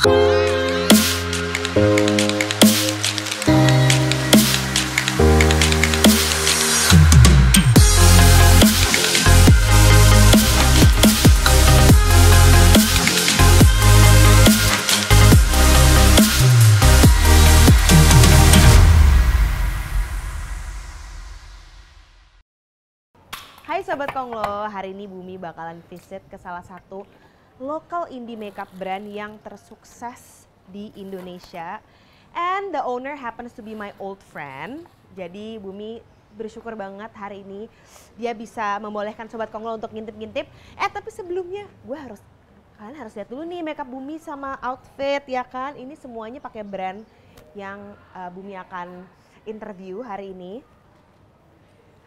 Hai Sobat Konglo, hari ini Bumi bakalan visit ke salah satu local indie makeup brand yang tersukses di Indonesia. And the owner happens to be my old friend. Jadi Bumi bersyukur banget hari ini dia bisa membolehkan Sobat Konglo untuk ngintip-ngintip. Tapi sebelumnya kalian harus lihat dulu nih makeup Bumi sama outfit ya kan. Ini semuanya pakai brand yang Bumi akan interview hari ini.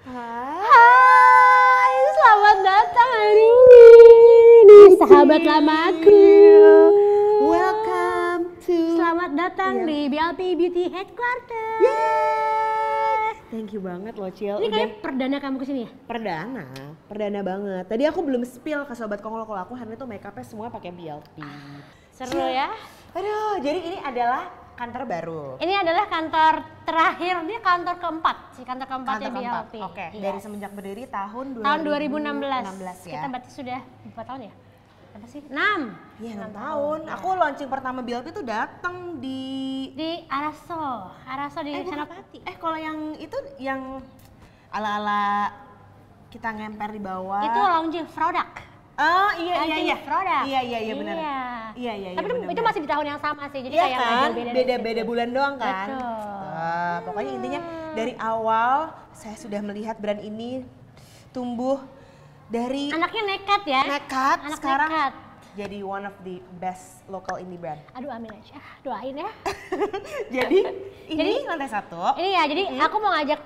Hai, selamat datang hari ini di sahabat lamaku. Welcome to. Selamat datang di BLP Beauty Headquarters. Yeay. Thank you banget loh Cil. Ini kayak perdana kamu kesini ya? Perdana banget. Tadi aku belum spill ke Sobat Konglo kalau aku hari itu makeupnya semua pakai BLP. Seru ya? Aduh, jadi ini adalah kantor baru. Ini adalah kantor terakhir, dia kantor keempat ya BLP. Oke, Yes. dari semenjak berdiri tahun 2016 ya. Kita berarti sudah berapa tahun ya? Apa sih? 6. Iya, 6 tahun. Aku launching pertama BLP itu datang di Araso di Senopati. Kalau yang itu yang ala-ala kita ngemper di bawah. Itu launching produk. Oh iya. Produk. Iya benar. Iya. Tapi bener, itu masih di tahun yang sama sih. Jadi iya kayak kan? beda Beda bulan doang kan. Betul. Pokoknya intinya dari awal saya sudah melihat brand ini tumbuh dari Anaknya nekat ya. Anak sekarang nekat. jadi one of the best local indie brand. Aduh amin aja, doain ya. Jadi ini lantai 1. Ini ya, jadi aku mau ngajak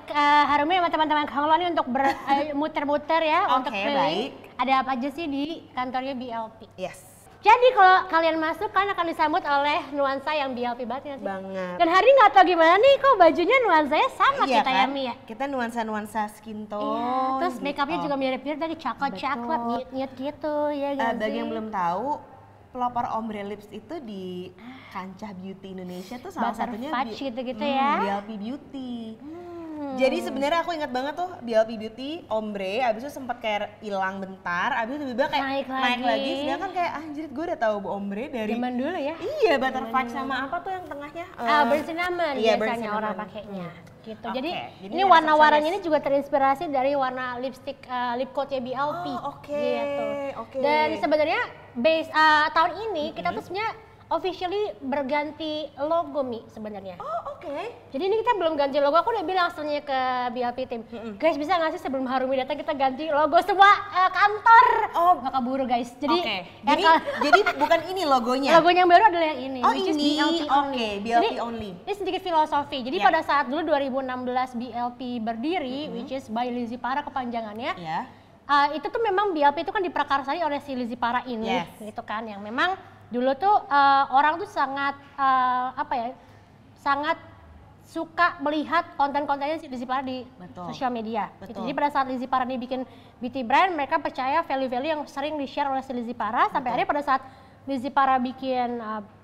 Harumi sama teman-teman Konglo nih untuk muter-muter ya. Untuk Oke, keliling. baik. Ada apa aja sih di kantornya BLP. Yes. Jadi kalau kalian masuk, kalian akan disambut oleh nuansa yang BLP banget ya sih? Banget. Dan hari nggak tahu gimana nih, kok bajunya nuansanya sama Iya kita kan? ya Mi ya? Kita nuansa skin tone. Iya, terus gitu. make upnya juga mirip-mirip dari coklat-coklat, nyet-nyet gitu ya gak sih? Bagi yang belum tahu, pelopor ombre lips itu di kancah beauty Indonesia tuh salah satunya Butterfudge gitu-gitu ya? BLP Beauty. Jadi sebenarnya aku ingat banget tuh BLP Beauty ombre, abis itu sempat kayak hilang bentar, abis itu tiba-tiba kayak naik lagi. Sedangkan kayak anjir gue udah tahu ombre dari zaman dulu ya? Iya, butterfudge sama apa tuh yang tengahnya? Burnt cinnamon iya, biasanya burnt cinnamon. orang pakainya. Gitu. Oke, Jadi jadi ini rasa warna-warnanya manis. ini juga terinspirasi dari warna lipstick lip coatnya BLP. Oh, oke. Gitu. Oke. Dan sebenarnya tahun ini kita tuh sebenarnya officially berganti logo Mi sebenarnya. Oh, oke. Jadi ini kita belum ganti logo, aku udah bilang sebenarnya ke BLP tim, guys bisa nggak sih sebelum Harumi datang kita ganti logo semua kantor? Oh, nggak keburu guys. Jadi, Oke. ya Jadi bukan ini logonya. logonya yang baru adalah yang ini. Oh, which is ini. BLP only. Oke, BLP Jadi, only. Ini sedikit filosofi. Jadi Ya. pada saat dulu 2016 BLP berdiri, which is by Lizzy Para kepanjangannya. Ya. Itu tuh memang BLP itu kan diprakarsai oleh si Lizzy Para ini, Yes. gitu kan. Yang memang dulu tuh orang tuh sangat sangat suka melihat konten-kontennya si Lizzy Para di Betul. sosial media. Betul. Gitu. Jadi pada saat Lizzy Para ini bikin beauty brand, mereka percaya value-value yang sering di-share oleh si Lizzy Para. Sampai akhirnya pada saat Lizzy Para bikin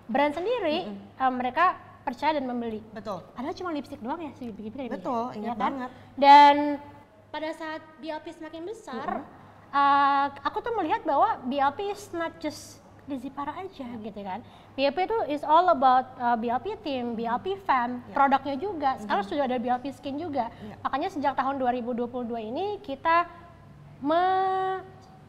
brand sendiri, mereka percaya dan membeli. Betul. Padahal cuma lipstick doang ya si bikin-bikin. Betul, ingat banget. Dan pada saat BLP semakin besar, aku tuh melihat bahwa BLP is not just Lizzy Para aja gitu kan. BLP itu is all about BLP team, BLP fam, produknya juga. Sekarang sudah ada BLP skin juga. Makanya sejak tahun 2022 ini kita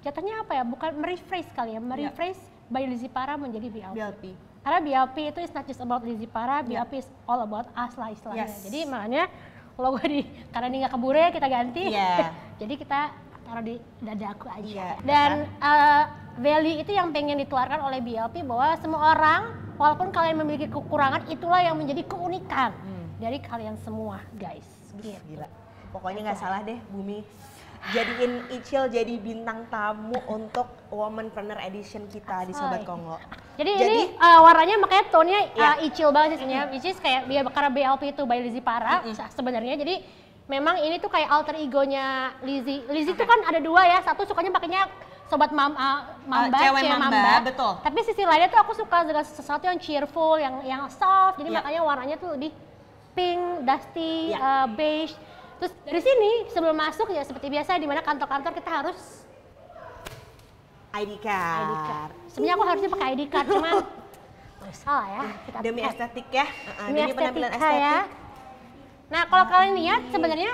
jatuhnya apa ya? Bukan merephrase kali ya, merephrase by Lizzy Para menjadi BLP. BLP. Karena BLP itu is not just about Lizzy Para, BLP is all about us lah istilahnya. Yes. Jadi makanya logo karena ini nggak keburu ya kita ganti. Iya. Jadi kita taruh di dada aku aja. Iya, Dan value itu yang pengen ditularkan oleh BLP bahwa semua orang, walaupun kalian memiliki kekurangan, itulah yang menjadi keunikan dari kalian semua, guys. Gitu. Gila. Pokoknya nggak salah deh Bumi jadiin Icil jadi bintang tamu untuk Womanpreneur Edition kita di Sobat Konglo. Jadi ini warnanya makanya tone-nya Iya. Icil banget sih sebenarnya, which is kayak karena BLP itu by Lizzy Para sebenarnya. Jadi memang ini tuh kayak alter egonya Lizzy. Lizzy tuh kan ada dua ya, satu sukanya pakainya sobat mamba, cewek mamba, betul. Tapi sisi lainnya tuh aku suka dengan sesuatu yang cheerful, yang soft. Jadi makanya warnanya tuh lebih pink, dusty, beige. Terus dari sini sebelum masuk ya seperti biasa di mana kantor-kantor kita harus ID card. Sebenarnya aku harusnya pakai ID card, cuman salah ya. Demi estetik ya. Demi penampilan estetik. Ya. Nah kalau kalian lihat sebenarnya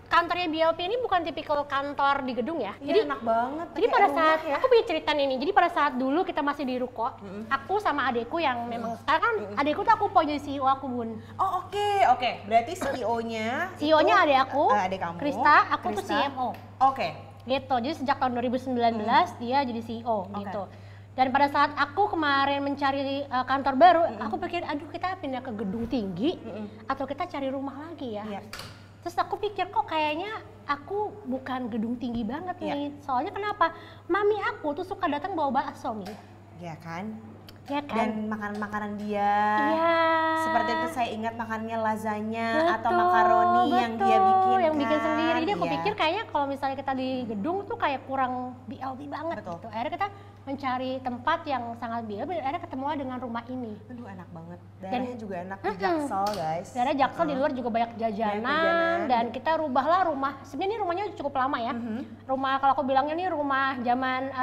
kantornya BLP ini bukan tipikal kantor di gedung ya. Jadi enak banget. Jadi pada saat aku punya cerita ini. Jadi pada saat dulu kita masih di ruko, aku sama adekku yang memang sekarang kan adekku tuh aku jadi CEO aku, Bun. Oh oke. Berarti CEO-nya adek aku, adek kamu. Krista, aku tuh CMO. Oke. Gitu. Jadi sejak tahun 2019 dia jadi CEO gitu. Dan pada saat aku kemarin mencari kantor baru, aku pikir aduh kita pindah ke gedung tinggi atau kita cari rumah lagi ya. Terus aku pikir kok kayaknya aku bukan gedung tinggi banget nih. Soalnya kenapa? Mami aku tuh suka datang bawa bakso nih. Iya kan? Ya kan? Dan makanan-makanan dia. Iya. Seperti itu saya ingat makannya lasagna atau Betul, makaroni yang dia bikin. Yang bikin kan? sendiri. Jadi aku Iya. pikir kayaknya kalau misalnya kita di gedung tuh kayak kurang BLB banget. Betul. Gitu. Akhirnya kita mencari tempat yang sangat BLB. Akhirnya ketemulah dengan rumah ini. Aduh enak banget. Daerahnya juga enak di Jaksel guys. Daerah Jaksel di luar juga banyak jajanan. Dan kita rubahlah rumah. Sebenarnya ini rumahnya cukup lama ya. Rumah kalau aku bilangnya ini rumah zaman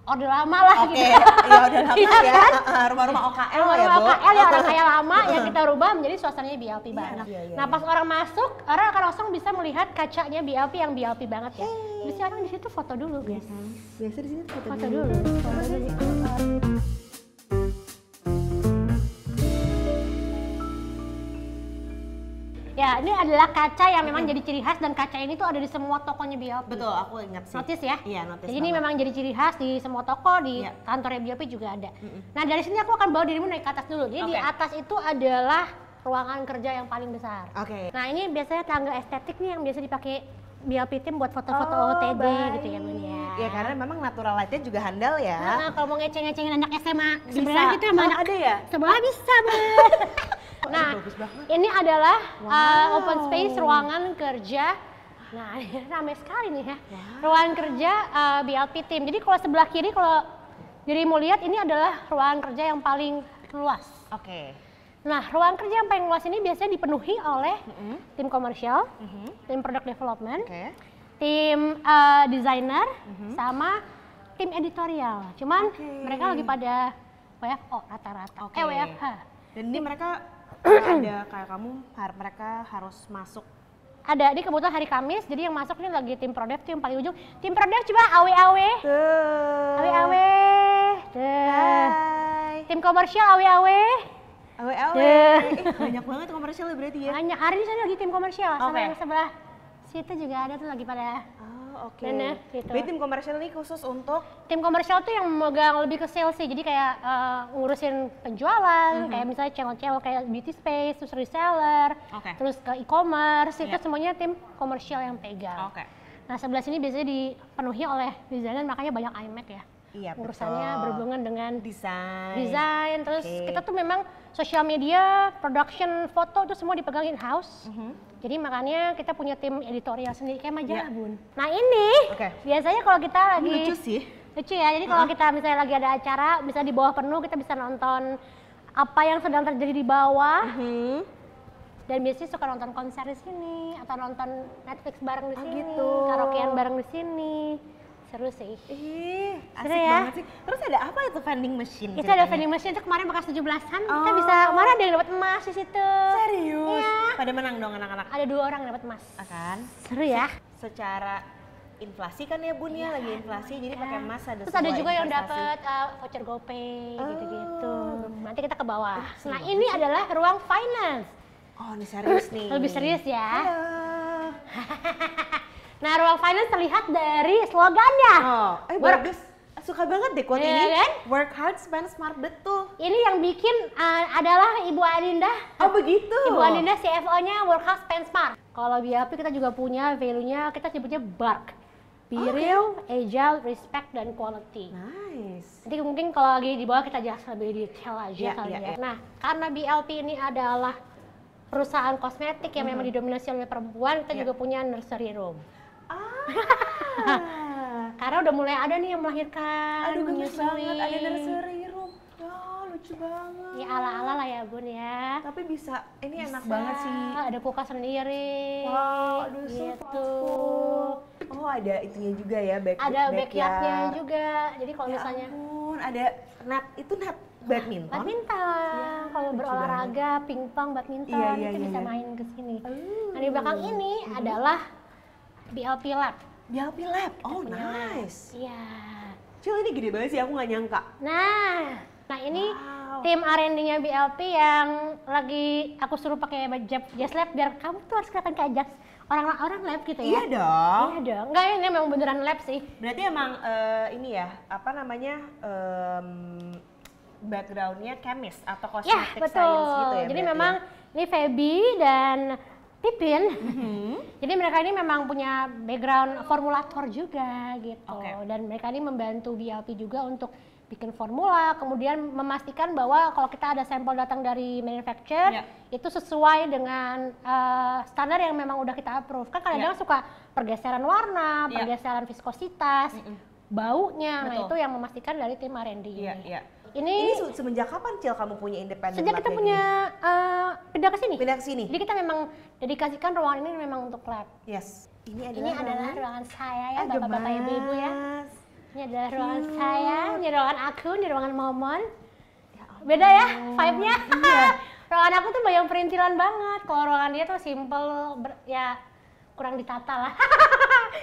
Orde Lama lah gitu. Iya udah lama Iya ya. kan? Rumah-rumah OKL Rumah ya, Bu. OKL ya orang kaya lama yang kita rubah menjadi suasananya BLP banget. Iya, Nah pas orang masuk, orang akan langsung bisa melihat kacanya BLP yang BLP banget ya. Bisa orang di situ foto dulu guys. Biasa di sini Foto dulu. Foto dulu. Ya, ini adalah kaca yang memang jadi ciri khas dan kaca ini tuh ada di semua tokonya BLP. Betul, aku ingat sih. Notice ya? Iya, notice. Jadi ini memang jadi ciri khas di semua toko, di kantornya BLP juga ada. Nah, dari sini aku akan bawa dirimu naik ke atas dulu. Jadi di atas itu adalah ruangan kerja yang paling besar. Oke. Nah, ini biasanya tangga estetik nih yang biasa dipakai BLP tim buat foto-foto OOTD gitu ya, Bun ya. Ya karena memang natural light-nya juga handal ya. Nah, kalau mau ngeceng-ngecengin anak SMA, Bisa. sebenarnya gitu sama anak ada ya? sebelah bisa, Bun. Nah, ini adalah open space ruangan kerja. Nah, ini ramai sekali nih ya. Ruangan kerja BLP tim. Jadi kalau sebelah kiri kalau dirimu lihat ini adalah ruangan kerja yang paling luas. Oke. Nah, ruangan kerja yang paling luas ini biasanya dipenuhi oleh tim komersial, tim product development, tim designer, sama tim editorial. Cuman mereka lagi pada WFO rata-rata. WFH. Dan ini mereka ada kayak kamu, mereka harus masuk. Ada, ini kebetulan hari Kamis, jadi yang masuk ini lagi tim Prodev, tim paling ujung. Tim Prodev coba awe-awe. Awe-awe. Tim komersial awe-awe. Awe-awe. Banyak banget komersialnya berarti ya? Banyak, hari ini saya lagi tim komersial, sama yang sebelah situ juga ada tuh lagi pada. Oke. Gitu. Berarti tim komersial ini khusus untuk? Tim komersial tuh yang memegang lebih ke sales sih, jadi kayak ngurusin penjualan, kayak misalnya channel-channel kayak beauty space, terus reseller, terus ke e-commerce, itu semuanya tim komersial yang pegang. Nah sebelah sini biasanya dipenuhi oleh desainer, makanya banyak iMac ya. Iya, urusannya berhubungan dengan desain. Terus kita tuh memang sosial media, production, foto itu semua dipegang in-house. Jadi makanya kita punya tim editorial sendiri kayak majalah, Bun. Nah ini biasanya kalau kita lagi lucu sih. Lucu ya. Jadi kalau kita misalnya lagi ada acara, bisa di bawah penuh kita bisa nonton apa yang sedang terjadi di bawah. Dan biasanya suka nonton konser di sini atau nonton Netflix bareng di sini, karaokean bareng di sini. Seru sih. Asik banget sih. Terus ada apa itu vending machine? Itu ada vending machine itu kemarin bekas 17-an. Kita bisa, kemarin ada yang dapat emas di situ. Serius? Iya. Pada menang dong anak-anak? Ada 2 orang yang dapat emas. Akan? Seru ya. Secara inflasi kan ya Bun ya, lagi inflasi jadi pakai emas ada. Terus ada juga yang dapat voucher GoPay gitu-gitu. Nanti kita ke bawah. Nah ini adalah ruang finance. Oh ini serius nih. Lebih serius ya. Nah, ruang finance terlihat dari slogannya. Bagus. Suka banget deh quote ini. Kan? Work hard, spend smart, betul. Ini yang bikin adalah Ibu Adinda. Oh begitu? Ibu Adinda CFO-nya work hard, spend smart. Kalau BLP kita juga punya value-nya, kita sebutnya BARK. Be real, agile, respect, dan quality. Nice. Jadi mungkin kalau lagi di bawah kita jelas lebih detail aja kali ya. Nah, karena BLP ini adalah perusahaan kosmetik yang memang didominasi oleh perempuan, kita juga punya nursery room. sekarang udah mulai ada nih yang melahirkan. Aduh gemes menyusui. banget, ada nursery room. Ya lucu banget. Ya ala-ala lah ya Bun ya. Tapi bisa, ini enak Bisa, banget sih. Ada kulkas sendiri. Wow, aduh so gitu. thoughtful. Oh ada itunya juga ya, Ada backyardnya juga. Jadi kalau Ya misalnya ampun, ada net, itu net badminton. badminton, kalau lucu berolahraga, pingpong, badminton, Iya, itu iya, bisa iya. main ke sini. Nah di belakang ini adalah BLP Lab. BLP Lab, oh Punya lab. nice. Iya. Cil ini gede banget sih, aku nggak nyangka. Nah ini Wow. tim R&D-nya BLP yang lagi aku suruh pakai jas lab biar kamu tuh harus kelihatan kayak jas orang lab gitu ya. Iya dong. Iya dong. Enggak, ini memang beneran lab sih. Berarti emang ini ya, apa namanya, backgroundnya chemist atau Ya, cosmetic betul. science gitu ya. Jadi berarti memang ini Feby dan Pipin. ya? Jadi mereka ini memang punya background formulator juga gitu. Oke. Dan mereka ini membantu BLP juga untuk bikin formula, kemudian memastikan bahwa kalau kita ada sampel datang dari manufacturer, Ya. itu sesuai dengan standar yang memang udah kita approve. Kan kadang-kadang suka pergeseran warna, Ya. pergeseran viskositas, baunya. Nah Betul. itu yang memastikan dari tim R&D Iya, ini. iya. Ini, Ini semenjak kapan Cil kamu punya independent sejak lab kita kayak punya pindah ke sini. gini? Pindah ke sini? Jadi kita memang dedikasikan ruangan ini memang untuk lab. Yes. Ini Ini adalah ruangan saya ya, Ah, bapak-bapak ibu-ibu ya. gemas. Ini adalah ruangan saya, ini ruangan aku, ini ruangan Momon. Beda ya vibe-nya? Iya. Ruangan aku tuh banyak perintilan banget. Kalau ruangan dia tuh simple, ya kurang ditata lah.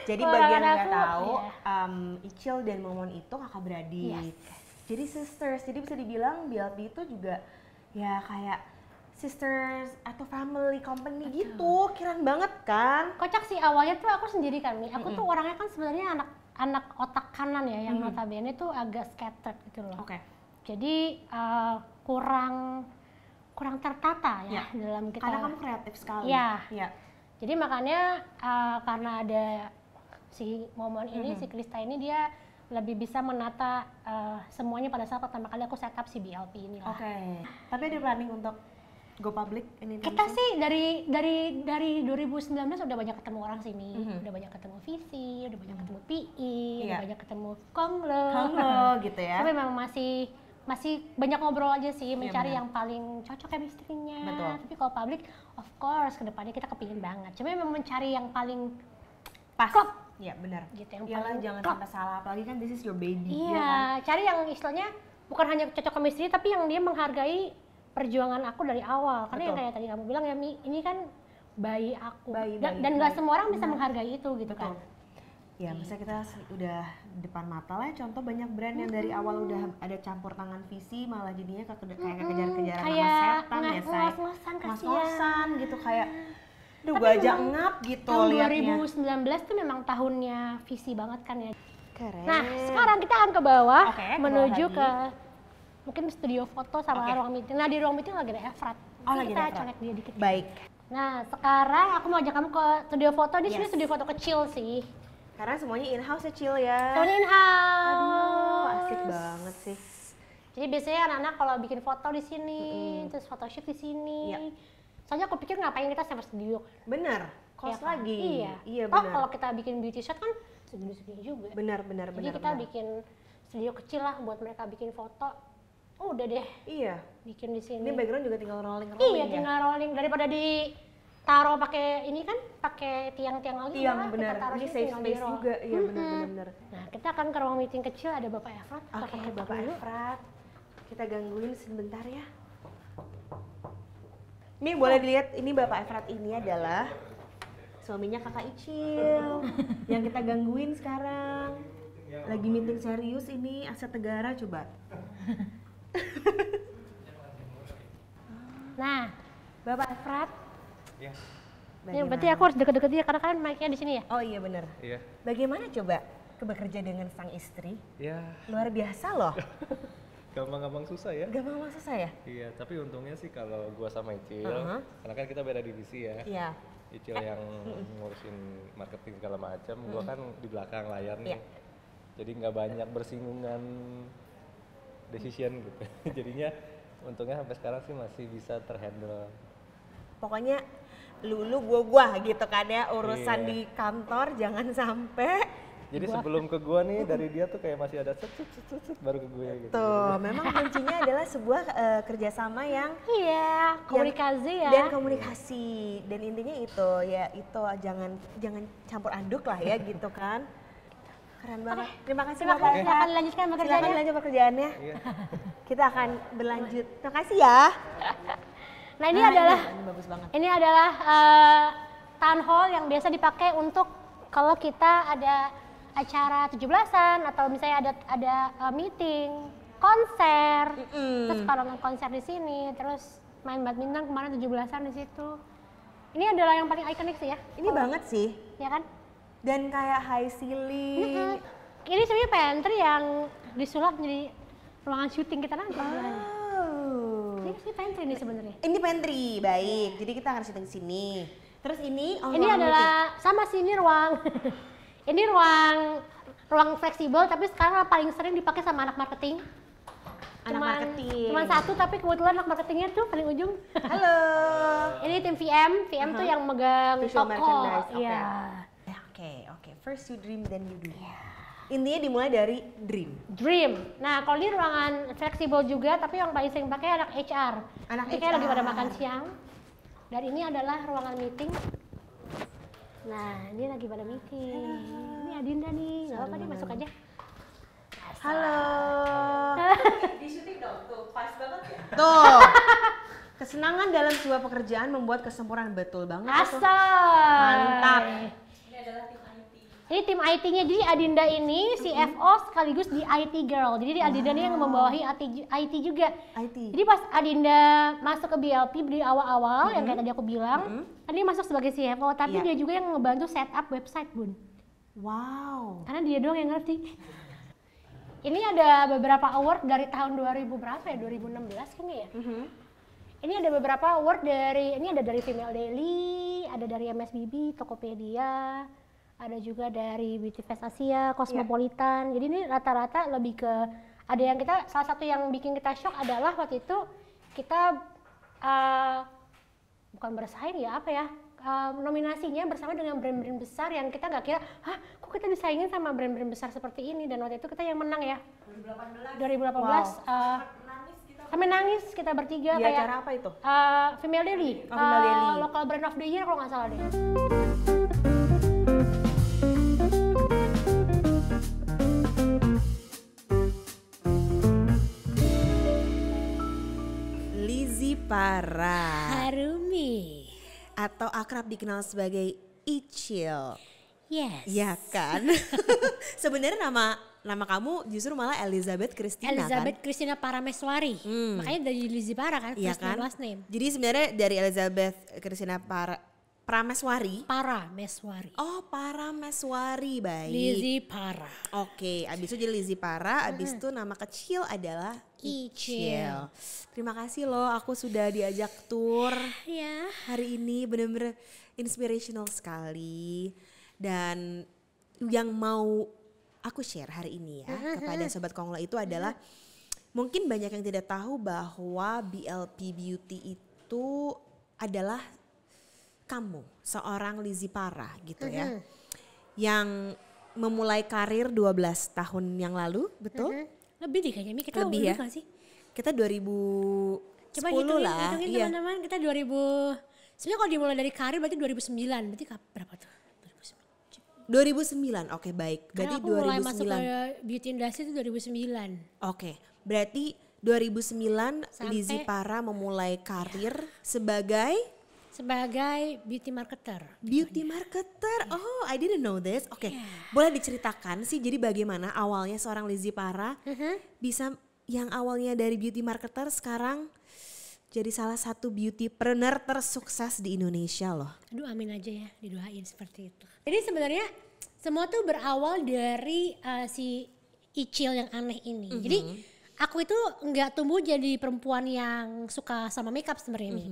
Jadi Kalau bagi yang ruangan nggak aku, tahu, iya. Icil dan Momon itu kakak beradik. Yes. Jadi sisters, jadi bisa dibilang BLP itu juga ya kayak sisters atau family company gitu. Keren banget kan? Kocak sih awalnya tuh aku sendiri kan, Mi. Aku tuh orangnya kan sebenarnya anak otak kanan ya, yang notabene tuh agak scattered gitu loh. Oke. Jadi kurang tertata ya dalam kita. Karena kamu kreatif sekali. Iya. Iya. Jadi makanya karena ada si Momon ini, si Krista ini, dia lebih bisa menata semuanya pada saat pertama kali aku setup si BLP ini lah. Oke. Tapi ada planning untuk go public ini? Kita sih dari 2019 udah banyak ketemu orang sini, udah banyak ketemu VC, udah banyak ketemu PI, udah Iya. banyak ketemu Konglo. Halo gitu ya. Tapi memang masih banyak ngobrol aja sih, mencari benar. yang paling cocok chemistry-nya. Betul. Tapi kalau public, of course kedepannya kita kepingin banget. Cuma memang mencari yang paling Pas. klop. Iya benar. Gitu, yang Iyalah paling jangan klop. sampai salah, apalagi kan this is your baby. Iya, ya kan? cari yang istilahnya bukan hanya cocok chemistry, tapi yang dia menghargai perjuangan aku dari awal. Karena yang Betul. kayak tadi kamu bilang ya, Mi, ini kan bayi aku. Bayi, Dan nggak semua orang bisa menghargai itu gitu kan. Ya, misalnya kita udah depan mata lah, contoh banyak brand yang dari awal udah ada campur tangan visi, malah jadinya kayak kejar-kejaran sama Kayak setan ya, say. ngos-ngosan, kasihan. Ngos-ngosan gitu, kayak duh Tapi gua aja memang ngap gitu Tahun liatnya. 2019 tuh memang tahunnya visi banget kan ya. Keren. Nah, sekarang kita akan ke bawah, Oke, ke bawah menuju lagi. ke mungkin studio foto sama Oke. ruang meeting. Nah, di ruang meeting lagi ada Efrat. Oh, lagi kita ada Efrat. colek dia dikit. Baik. Nah, sekarang aku mau ajak kamu ke studio foto. Di sini Yes. studio foto kecil sih. Karena semuanya in-house ya, Cil ya. Tahun in-house. Aduh, asik banget sih. Jadi biasanya anak-anak kalau bikin foto di sini, terus photoshoot di sini. Iya. Soalnya aku pikir ngapain kita sewa studio. Bener, kos Ya kan? lagi. Iya. Iya Toh benar. kalau kita bikin beauty shot kan studio-studio juga. Benar. Jadi kita bikin studio kecil lah buat mereka bikin foto. Oh, udah deh, Iya. bikin di sini. Ini background juga tinggal rolling Iya, ya. tinggal rolling daripada ditaruh pakai ini kan, pakai tiang-tiang lagi. Tiang udah, benar. Kita taruh Ini sini, safe tinggal space di-roll. juga. Iya benar. Nah, kita akan ke ruang meeting kecil, ada Bapak Efrat. Kita Oke, ketok Bapak dulu. Efrat. Kita gangguin sebentar ya. Ini boleh dilihat, ini Bapak Efrat ini adalah suaminya Kakak Icil yang kita gangguin sekarang. Lagi meeting serius ini, Asia Tenggara coba. Nah, Bapak Efrat, Iya, ini berarti aku harus deket-deket dia karena kan mic-nya di sini ya. Oh iya benar. iya. Bagaimana coba bekerja dengan sang istri? Ya, Luar biasa loh. gampang-gampang susah ya. Gampang masa saya? Iya, tapi untungnya sih kalau gua sama Icil, Uh-huh. karena kan kita beda divisi ya. Iya. Icil yang ngurusin marketing segala macam, gua kan di belakang layar nih. Iya. Jadi nggak banyak bersinggungan decision gitu. Jadinya untungnya sampai sekarang sih masih bisa terhandle. Pokoknya lu gua gitu kan ya, urusan Iya. di kantor jangan sampai Jadi sebelum ke gua nih dari dia tuh kayak masih ada set baru ke gue gitu. Tuh, memang kuncinya adalah sebuah kerjasama yang Iya, komunikasi ya. dan komunikasi. Dan intinya itu ya itu jangan campur aduk lah ya gitu kan. Keren banget. Terima kasih Terima Bapak. kasih, silakan lanjutkan Silakan pekerjaannya. lanjut pekerjaannya. Iya. Kita akan berlanjut. Terima kasih ya. Nah ini adalah ini bagus banget. ini adalah town hall yang biasa dipakai untuk kalau kita ada acara 17-an atau misalnya ada meeting, konser. Terus kalau nonton konser di sini, terus main badminton kemarin 17-an di situ. Ini adalah yang paling ikonik sih ya. Ini banget sih. Ya kan? Dan kayak high ceiling. Ini sebenarnya pantry yang disulap menjadi ruangan syuting kita nanti. Oh. Ini sih pantry nih sebenarnya. Ini pantry, baik. Jadi kita akan syuting sini. Terus ini Ini adalah sama sih ini ruang ini ruang fleksibel tapi sekarang paling sering dipakai sama anak marketing. marketing. Cuman satu tapi kebetulan anak marketingnya tuh paling ujung. Halo. Ini tim VM tuh yang megang Visual toko. merchandise, oke. Iya. Oke. First you dream then you do. Intinya dimulai dari dream. Dream. Nah, kalau ini ruangan fleksibel juga tapi yang paling sering pakai anak HR. Anak Ini kayak lagi HR. pada makan siang. Dan ini adalah ruangan meeting. Nah, ini lagi pada meeting. Ini Adinda nih. Enggak apa-apa dia masuk aja. Halo. Di syuting dong, tuh pas banget ya. Tuh. Kesenangan dalam sebuah pekerjaan membuat kesempurnaan, betul banget. itu. Asal. Mantap. Ini adalah tim IT. Ini tim IT-nya, jadi Adinda ini CFO sekaligus di IT girl. Jadi Adinda ini yang membawahi IT juga. IT. Jadi pas Adinda masuk ke BLP di awal-awal yang kayak tadi aku bilang, kan dia masuk sebagai CFO, tapi Iya. dia juga yang ngebantu setup website Bun. Wow. Karena dia doang yang ngerti. Ini ada beberapa award dari tahun 2000 berapa ya? 2016 kan ya? Ini ada beberapa award ini ada dari Female Daily, ada dari MSBB, Tokopedia, ada juga dari Beauty Fest Asia, Cosmopolitan. Jadi ini rata-rata lebih ke ada yang salah satu yang bikin kita shock adalah waktu itu kita bukan bersaing ya apa ya, nominasinya bersama dengan brand-brand besar yang kita nggak kira, kok kita disaingin sama brand-brand besar seperti ini, dan waktu itu kita yang menang ya. 2018. Kami nangis kita bertiga Di kayak acara apa itu? Female Daily, Female Daily. Local Brand of the Year kalau nggak salah deh. Lizzy Para Harumi. atau akrab dikenal sebagai Icil. Yes. Ya kan? Sebenarnya nama kamu justru malah Elizabeth Christina Elizabeth kan? Christina Parameswari. Makanya dari Lizzy Para kan, Iya first name kan? last name. Jadi sebenarnya dari Elizabeth Christina Prameswari. Parameswari. Oh, Parameswari, baik. Lizzy Para. Oke, abis itu jadi Lizzy Para, abis itu nama kecil adalah Icil. Terima kasih loh, aku sudah diajak tour Ya. hari ini, bener-bener inspirational sekali. Dan yang mau aku share hari ini ya kepada Sobat Konglo itu adalah mungkin banyak yang tidak tahu bahwa BLP Beauty itu adalah kamu, seorang Lizzy Para gitu ya. Yang memulai karir 12 tahun yang lalu, betul? Lebih deh kayaknya, Mi. Kita Lebih ya? gak sih? Kita 2010 Coba hitungin, lah. hitungin Iya. teman-teman. Kita 2000, sebenarnya kalau dimulai dari karir berarti 2009. Berarti berapa tuh? 2009, oke baik. Berarti Karena aku mulai masuk 2009. ke beauty industry itu 2009. Oke, berarti 2009 Sampai- Lizzy Para memulai karir sebagai Sebagai beauty marketer. beauty marketer. Oh, I didn't know this. Oke, boleh diceritakan sih jadi bagaimana awalnya seorang Lizzy Para bisa yang awalnya dari beauty marketer sekarang jadi salah satu beautypreneur tersukses di Indonesia loh. Aduh, amin aja ya, didoain seperti itu. Jadi sebenarnya semua tuh berawal dari si Icil yang aneh ini. Jadi aku itu nggak tumbuh jadi perempuan yang suka sama makeup sebenarnya ini.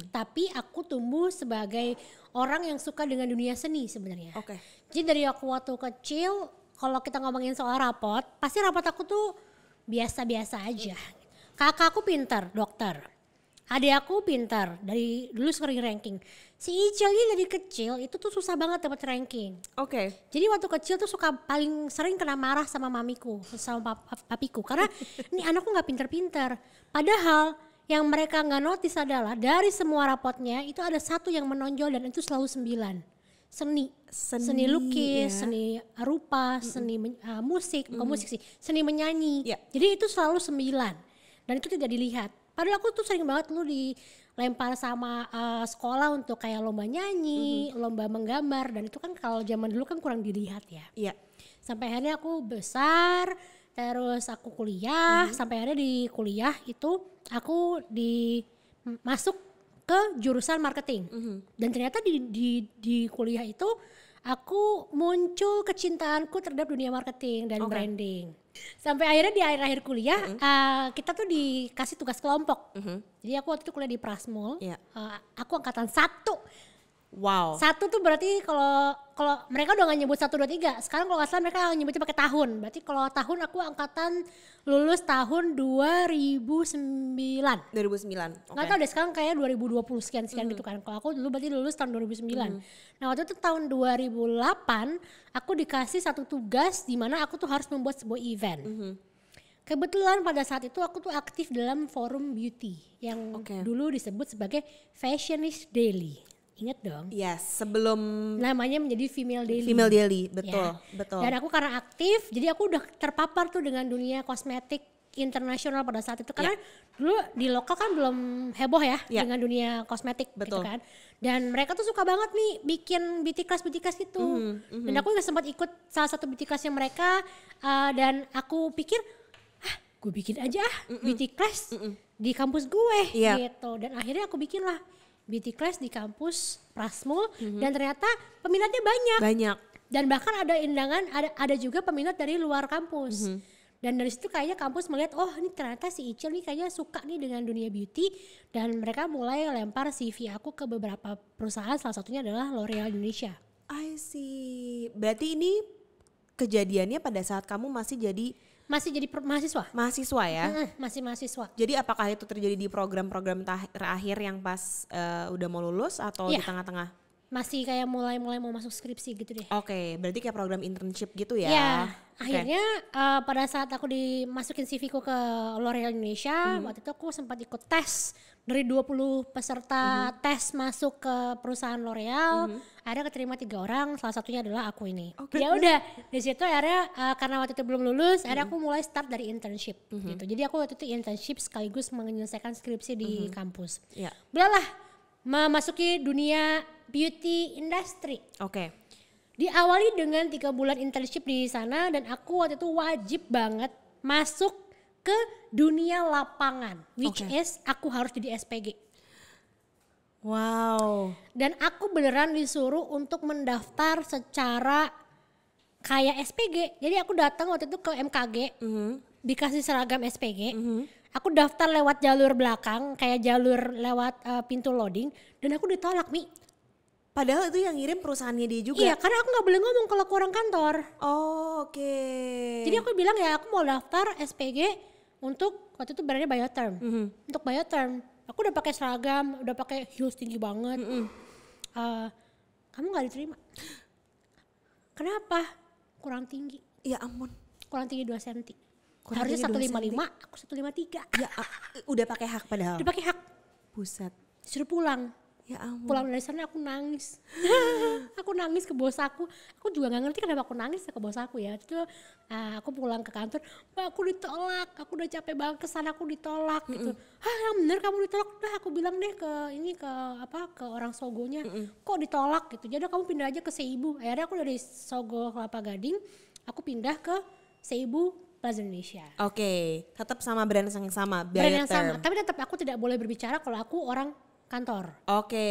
Tapi aku tumbuh sebagai orang yang suka dengan dunia seni sebenarnya. Oke. Jadi dari aku waktu kecil, kalau kita ngomongin soal rapot, pasti rapot aku tuh biasa-biasa aja. Kakak aku pintar, dokter. adik aku pintar, dari dulu sering ranking. Si Icil ini dari kecil itu tuh susah banget dapat ranking. Oke. Jadi waktu kecil tuh suka paling sering kena marah sama mamiku, sama papiku. Karena ini anakku gak pintar-pintar. Padahal yang mereka gak notice adalah dari semua rapotnya itu ada satu yang menonjol dan itu selalu 9. Seni lukis, ya. seni rupa, seni musik, bukan musik sih, seni menyanyi. Ya. Jadi itu selalu 9 dan itu tidak dilihat. Padahal aku tuh sering banget lu dilempar sama sekolah untuk kayak lomba nyanyi, lomba menggambar dan itu kan kalau zaman dulu kan kurang dilihat ya. Iya. Sampai akhirnya aku besar, terus aku kuliah, sampai akhirnya di kuliah itu aku masuk ke jurusan marketing. Dan ternyata di kuliah itu aku muncul kecintaanku terhadap dunia marketing dan branding. Sampai akhirnya di akhir-akhir kuliah kita tuh dikasih tugas kelompok. Jadi aku waktu itu kuliah di Prasmul. Iya. Aku angkatan 1. Wow. 1 tuh berarti kalau mereka udah gak nyebut 1, 2, 3. Sekarang kalau gak salah mereka nyebutnya pakai tahun. Berarti kalau tahun aku angkatan lulus tahun 2009. 2009. Gak tau deh sekarang kayak 2020 sekian gitu kan. Kalau aku dulu berarti lulus tahun 2009. Nah waktu itu tahun 2008 aku dikasih satu tugas di mana aku tuh harus membuat sebuah event. Kebetulan pada saat itu aku tuh aktif dalam forum beauty yang dulu disebut sebagai Fashionist Daily. Ingat dong. Yes, sebelum namanya menjadi Female Daily. Female Daily, betul, Ya. betul. Dan aku karena aktif, jadi aku udah terpapar tuh dengan dunia kosmetik internasional pada saat itu. Karena dulu di lokal kan belum heboh ya dengan dunia kosmetik gitu kan. Dan mereka tuh suka banget nih bikin beauty class gitu. Dan aku juga sempat ikut salah satu beauty classnya mereka. Dan aku pikir, gue bikin aja beauty class di kampus gue gitu. Dan akhirnya aku bikin lah beauty class di kampus Prasmul dan ternyata peminatnya banyak. Dan bahkan ada undangan, ada juga peminat dari luar kampus. Dan dari situ kayaknya kampus melihat, oh ini ternyata si Icil nih kayaknya suka nih dengan dunia beauty. Dan mereka mulai lempar CV aku ke beberapa perusahaan, salah satunya adalah L'Oreal Indonesia. I see. Berarti ini kejadiannya pada saat kamu masih jadi mahasiswa. Mahasiswa ya? Masih mahasiswa. Jadi apakah itu terjadi di program-program terakhir yang pas udah mau lulus atau di tengah-tengah? Masih kayak mulai mau masuk skripsi gitu deh. Oke, berarti kayak program internship gitu ya? Ya, akhirnya pada saat aku dimasukin CV-ku ke L'Oreal Indonesia, waktu itu aku sempat ikut tes dari 20 peserta tes masuk ke perusahaan L'Oreal. Akhirnya keterima 3 orang, salah satunya adalah aku ini. Ya udah, di situ akhirnya karena waktu itu belum lulus, akhirnya aku mulai start dari internship gitu. Jadi aku waktu itu internship sekaligus menyelesaikan skripsi di kampus. Udahlah, memasuki dunia beauty industry. Oke. Diawali dengan 3 bulan internship di sana dan aku waktu itu wajib banget masuk ke dunia lapangan, which is aku harus jadi SPG. Wow. Dan aku beneran disuruh untuk mendaftar secara kayak SPG. Jadi aku datang waktu itu ke MKG, dikasih seragam SPG. Aku daftar lewat jalur belakang, kayak jalur lewat pintu loading, dan aku ditolak, Mi. Padahal itu yang ngirim perusahaannya dia juga? Iya, karena aku gak boleh ngomong kalau aku orang kantor. Oh, oke. Jadi aku bilang ya aku mau daftar SPG untuk waktu itu brandnya Biotherm. Untuk Biotherm, aku udah pakai seragam, udah pakai heels tinggi banget. Kamu gak diterima. Kenapa? Kurang tinggi. Ya ampun. Kurang tinggi 2 cm. Kurang Harusnya tinggi 155, aku 153. Ya, udah pakai hak padahal. Udah pakai hak. Buset. Suruh pulang. Ya ampun. Pulang dari sana aku nangis. Aku nangis ke bos aku. Aku juga gak ngerti kenapa aku nangis ke bos aku ya. Itu aku pulang ke kantor, "Mbak, aku ditolak. Aku udah capek banget kesana, aku ditolak." gitu. "Hah, yang bener kamu ditolak?" "Udah, aku bilang deh ke orang Sogonya." "Kok ditolak?" gitu. "Jadi kamu pindah aja ke Seibu." Akhirnya aku dari Sogo Kelapa Gading, aku pindah ke Seibu Plaza Indonesia. Oke, tetap sama brand yang sama, Brand yang Biotherm. sama, tapi tetap aku tidak boleh berbicara kalau aku orang kantor. Oke.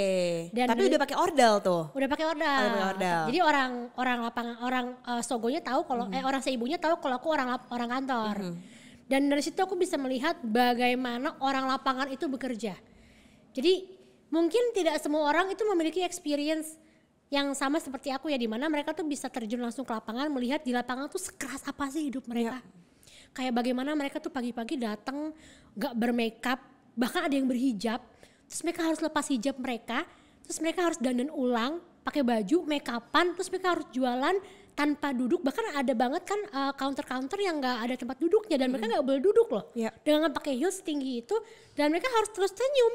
Dan Tapi udah pakai ordal tuh. Udah pakai ordal. Udah pakai ordal. Jadi orang lapangan, Sogonya tahu kalau orang Seibunya tahu kalau aku orang kantor. Dan dari situ aku bisa melihat bagaimana orang lapangan itu bekerja. Jadi mungkin tidak semua orang itu memiliki experience yang sama seperti aku ya, di mana mereka tuh bisa terjun langsung ke lapangan, melihat di lapangan tuh sekeras apa sih hidup mereka. Kayak bagaimana mereka tuh pagi-pagi datang gak bermakeup, bahkan ada yang berhijab, terus mereka harus lepas hijab mereka, terus mereka harus dandan ulang, pakai baju, make upan, terus mereka harus jualan tanpa duduk. Bahkan ada banget kan counter-counter yang nggak ada tempat duduknya dan mereka nggak boleh duduk loh. Iya. Dengan pakai heels setinggi itu dan mereka harus terus senyum.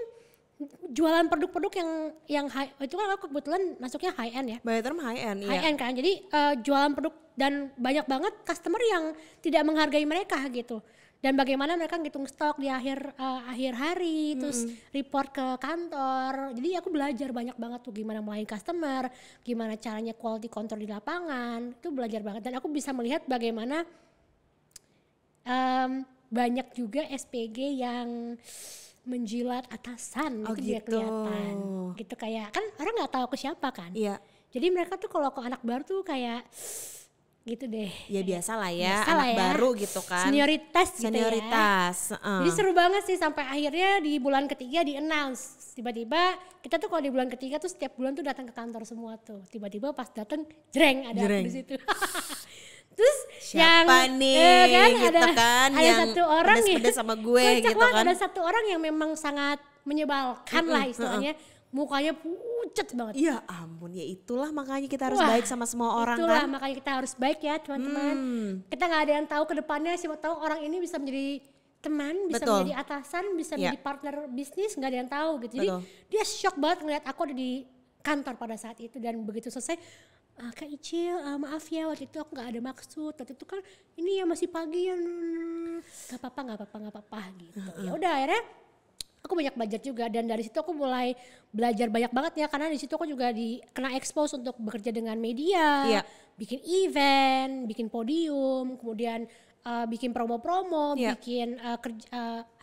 Jualan produk-produk yang high, itu kan aku kebetulan masuknya high end ya. By the term high end, High iya. end kan, jadi jualan produk dan banyak banget customer yang tidak menghargai mereka gitu. Dan bagaimana mereka ngitung stok di akhir hari, terus report ke kantor. Jadi aku belajar banyak banget tuh gimana melayani customer, gimana caranya quality control di lapangan, itu belajar banget. Dan aku bisa melihat bagaimana banyak juga SPG yang menjilat atasan, Oh, itu dia gitu. kelihatan. Gitu kayak, kan orang nggak tahu aku siapa kan. Iya. Jadi mereka tuh kalau ke anak baru tuh kayak gitu deh. Ya biasa lah ya, Biasa lah anak ya. baru gitu kan. Senioritas gitu ya. Senioritas. Jadi seru banget sih sampai akhirnya di bulan ketiga di announce. Tiba-tiba kita tuh kalau di bulan ketiga tuh setiap bulan tuh datang ke kantor semua tuh. Tiba-tiba pas datang jreng ada Jreng. aku di situ. Terus Siapa yang nih gitu kan, ada yang satu orang pedes-pedes sama gue kocak gitu banget, kan. ada satu orang yang memang sangat menyebalkan lah istilahnya. Mukanya pucat banget. Ya ampun, ya itulah makanya kita harus Wah, baik sama semua orang itulah kan. makanya kita harus baik ya teman-teman. Kita nggak ada yang tahu ke depannya, siapa tahu orang ini bisa menjadi teman, bisa Betul. menjadi atasan, bisa Ya. menjadi partner bisnis, nggak ada yang tahu gitu. Jadi Betul. dia shock banget ngeliat aku ada di kantor pada saat itu dan begitu selesai, Kak Icil, maaf ya waktu itu aku nggak ada maksud, waktu itu kan ini ya masih pagi ya, nggak apa-apa gitu. Ya udah akhirnya aku banyak belajar juga dan dari situ aku mulai belajar banyak banget ya karena di situ aku juga kena expose untuk bekerja dengan media, Iya. bikin event, bikin podium, kemudian bikin promo-promo, Iya. bikin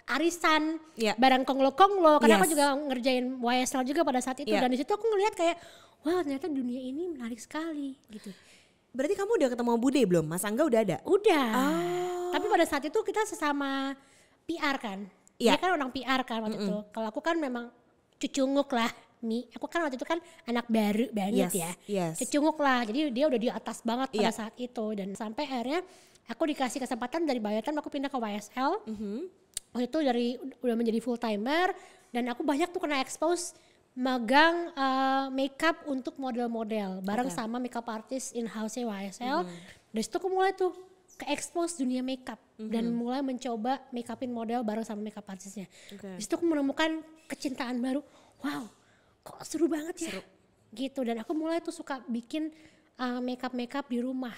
arisan, Iya. barang konglo-konglo karena aku Yes. juga ngerjain YSL juga pada saat itu Iya. dan di situ aku ngelihat kayak wah ternyata dunia ini menarik sekali gitu. Berarti kamu udah ketemu Bude belum? Mas Angga udah ada? Udah. Oh. Tapi pada saat itu kita sesama PR kan. Iya. Dia kan orang PR kan waktu itu. Kalau aku kan memang cucunguk lah. Aku kan waktu itu kan anak baru banget Yes, ya. yes. Cucunguk lah. Jadi dia udah di atas banget pada Iya. saat itu. Dan sampai akhirnya aku dikasih kesempatan dari Biotem aku pindah ke YSL. Waktu itu udah menjadi full timer. Dan aku banyak tuh kena expose megang makeup untuk model-model bareng sama makeup artist in-house-nya YSL. Dari situ aku mulai tuh ke expose dunia makeup dan mulai mencoba makeupin model bareng sama makeup artistnya. Oke. Di situ aku menemukan kecintaan baru. Wow, kok seru banget ya. Gitu dan aku mulai tuh suka bikin makeup di rumah.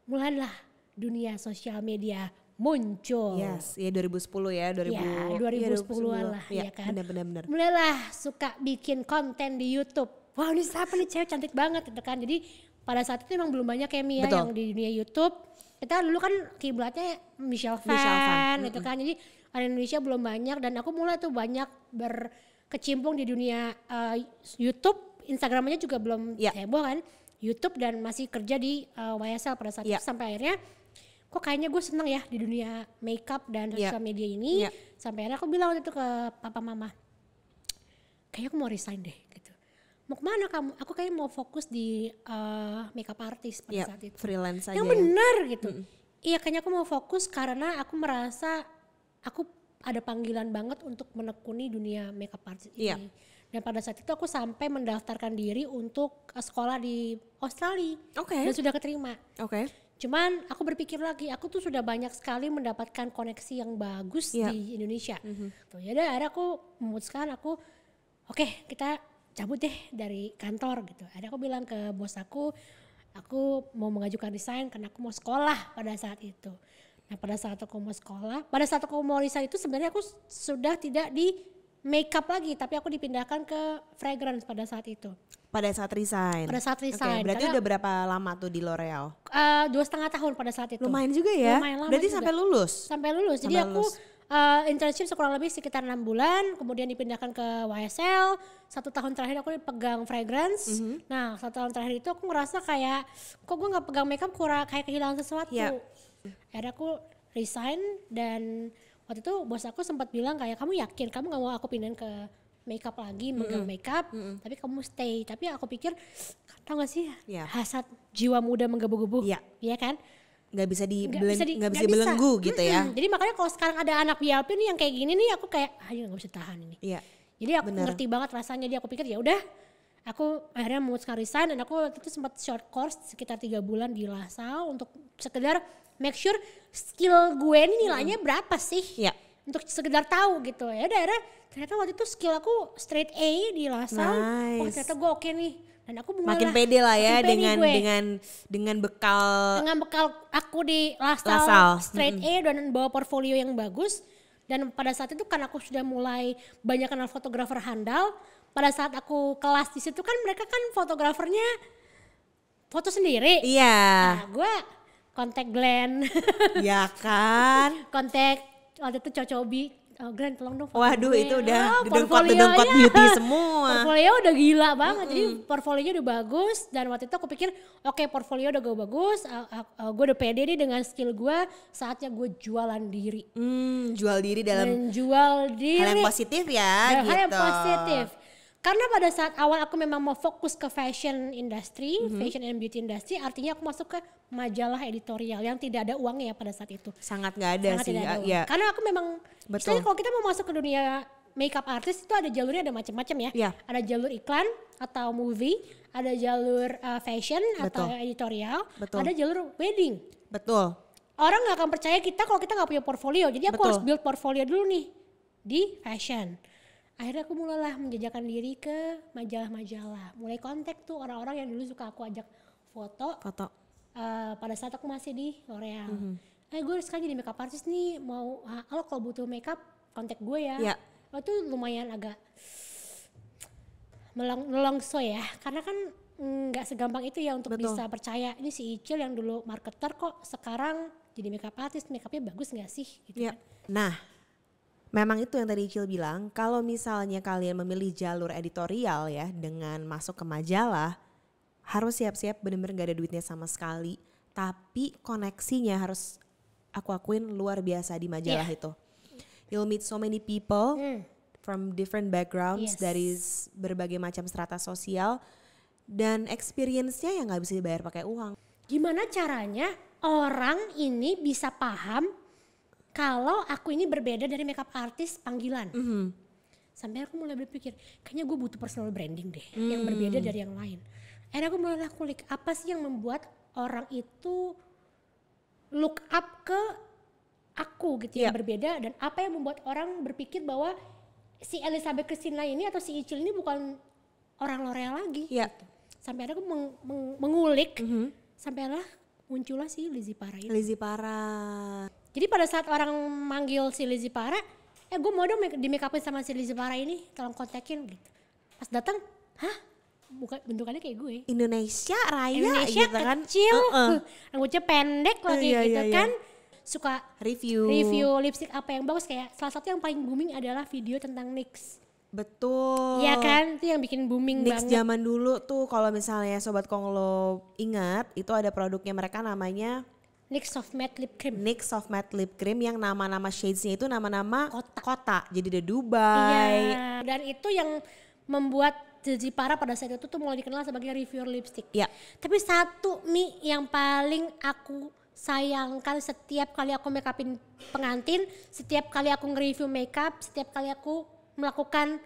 Mulailah dunia sosial media muncul. Yes, ya 2010 ya, 2010-an lah, ya ya kan. Benar. Mulailah suka bikin konten di YouTube. Wah ini siapa nih cewek cantik banget gitu kan. Jadi pada saat itu memang belum banyak ya Mia Betul. yang di dunia YouTube. Kita dulu kan kiblatnya Michelle Michelle Phan, Phan gitu kan. Jadi orang Indonesia belum banyak dan aku mulai tuh banyak berkecimpung di dunia YouTube. Instagramnya juga belum Ya. heboh kan. YouTube dan masih kerja di YSL pada saat Ya. itu sampai akhirnya kok kayaknya gue seneng ya di dunia makeup dan Ya. sosial media ini. Ya. Sampai akhirnya aku bilang waktu itu ke papa mama, kayaknya aku mau resign deh gitu. Mau kemana kamu? Aku kayaknya mau fokus di makeup artist pada Ya, saat itu. freelance aja. Yang benar gitu. Iya kayaknya aku mau fokus karena aku merasa aku ada panggilan banget untuk menekuni dunia makeup artist ini. Iya. Dan pada saat itu aku sampai mendaftarkan diri untuk sekolah di Australia. Oke. Dan sudah keterima. Oke. Cuman aku berpikir lagi, aku tuh sudah banyak sekali mendapatkan koneksi yang bagus Iya. di Indonesia. Tuh ya udah akhirnya aku memutuskan oke, kita cabut deh dari kantor gitu. Akhirnya aku bilang ke bos aku mau mengajukan resign karena aku mau sekolah pada saat itu. Nah pada saat aku mau resign itu sebenarnya aku sudah tidak di makeup lagi, tapi aku dipindahkan ke fragrance pada saat itu. Pada saat resign. Pada saat Oke, resign, berarti karena- udah berapa lama tuh di L'Oreal? 2,5 tahun pada saat itu. Lumayan juga ya. Lumayan lama Berarti juga. sampai lulus. Sampai lulus. Jadi Sampai aku lulus. internship kurang lebih sekitar 6 bulan, kemudian dipindahkan ke YSL. 1 tahun terakhir aku pegang fragrance. Nah 1 tahun terakhir itu aku ngerasa kayak kok gue nggak pegang makeup kurang kayak kehilangan sesuatu. Iya. Akhirnya aku resign dan waktu itu bos aku sempat bilang kayak kamu yakin kamu nggak mau aku pindahin ke makeup lagi, megang makeup, tapi kamu stay. Tapi aku pikir tau gak sih Iya. hasrat jiwa muda menggebu-gebu, Iya. iya kan? nggak bisa nggak bisa. dibelenggu gitu ya. Jadi makanya kalau sekarang ada anak BLP nih yang kayak gini nih, aku kayak nggak bisa tahan ini. Iya. Jadi aku ngerti banget rasanya dia. Aku pikir ya udah, aku akhirnya memutuskan resign dan aku waktu itu sempat short course sekitar 3 bulan di LaSalle untuk sekedar make sure skill gue ini nilainya berapa sih. Iya. Untuk sekedar tahu gitu. Ya udah akhirnya ternyata waktu itu skill aku straight A di LaSalle. Nice. Oh ternyata gue oke nih. Dan aku Makin pede lah ya makin pede gue. dengan bekal aku di LaSalle LaSalle. straight A dan bawa portfolio yang bagus. Dan pada saat itu kan aku sudah mulai banyak kenal fotografer handal. Pada saat aku kelas di situ kan mereka kan fotografernya foto sendiri. Iya. Nah gue kontak Glenn. Ya kan. Kontak waktu itu Cocobi. Oh, Glenn tolong dong foto Waduh gue. itu udah Portfolionya. dedengkot beauty semua. Portfolio udah gila banget, jadi portfolionya udah bagus. Dan waktu itu aku pikir oke, portfolio udah gue bagus, gue udah pede nih dengan skill gue, saatnya gue jualan diri. Jual diri dalam Menjual diri. hal yang positif ya Dan gitu. hal yang positif. Karena pada saat awal aku memang mau fokus ke fashion industry, fashion and beauty industry, artinya aku masuk ke majalah editorial yang tidak ada uangnya pada saat itu. Sangat nggak ada Sangat sih. tidak ada uang. Ya. Karena aku memang, Betul. istilahnya kalau kita mau masuk ke dunia makeup artist itu ada jalurnya, ada macam-macam ya. Iya. Ada jalur iklan atau movie, ada jalur fashion atau Betul. editorial, Betul. ada jalur wedding. Betul. Orang nggak akan percaya kita kalau kita nggak punya portfolio. Jadi aku Betul. harus build portfolio dulu nih di fashion. Akhirnya aku mulailah menjajakan diri ke majalah-majalah. Mulai kontak tuh orang-orang yang dulu suka aku ajak foto. Foto. Pada saat aku masih di L'Oreal. Gue sekarang jadi makeup artist nih, mau lo kalau butuh makeup kontak gue ya. Iya. Lo tuh lumayan agak melongso ya, karena kan nggak segampang itu ya untuk Betul. bisa percaya ini si Icil yang dulu marketer kok sekarang jadi makeup artist, makeupnya bagus nggak sih? Gitu Iya. kan. Nah, memang itu yang tadi Icil bilang, kalau misalnya kalian memilih jalur editorial ya dengan masuk ke majalah, harus siap-siap bener-bener gak ada duitnya sama sekali. Tapi koneksinya harus aku akuin luar biasa di majalah itu. You'll meet so many people from different backgrounds Yes. dari berbagai macam strata sosial. Dan experience-nya yang gak bisa dibayar pakai uang. Gimana caranya orang ini bisa paham kalau aku ini berbeda dari makeup artist panggilan? Sampai aku mulai berpikir, kayaknya gue butuh personal branding deh, yang berbeda dari yang lain. Akhirnya aku mulai kulik, apa sih yang membuat orang itu look up ke aku gitu yang berbeda, dan apa yang membuat orang berpikir bahwa si Elizabeth Christina ini atau si Icil ini bukan orang L'Oreal lagi. Iya. Gitu. Sampai akhirnya aku mengulik, sampai akhirnya muncullah si Lizzie Para ini. Lizzie Para. Jadi pada saat orang manggil si Lizzie Para, gue mau dong di make upin sama si Lizzie Para ini, tolong kontakin gitu. Pas datang, bukan bentukannya kayak gue. Indonesia Raya Indonesia gitu kan. kecil, rambutnya pendek lagi Iya, gitu iya, iya. kan. Suka Review. lipstick apa yang bagus, kayak salah satu yang paling booming adalah video tentang NYX. Betul. Iya kan, itu yang bikin booming NYX banget. zaman dulu tuh kalau misalnya Sobat Konglo ingat, itu ada produknya mereka namanya NYX Soft Matte Lip Cream. NYX Soft Matte Lip Cream yang nama-nama shades-nya itu nama-nama kota. Jadi ada Iya, Dubai. dan itu yang membuat Lizzie Para pada saat itu tuh mulai dikenal sebagai reviewer lipstick. Iya. Tapi satu nih yang paling aku sayangkan setiap kali aku make upin pengantin, setiap kali aku nge-review makeup, setiap kali aku melakukan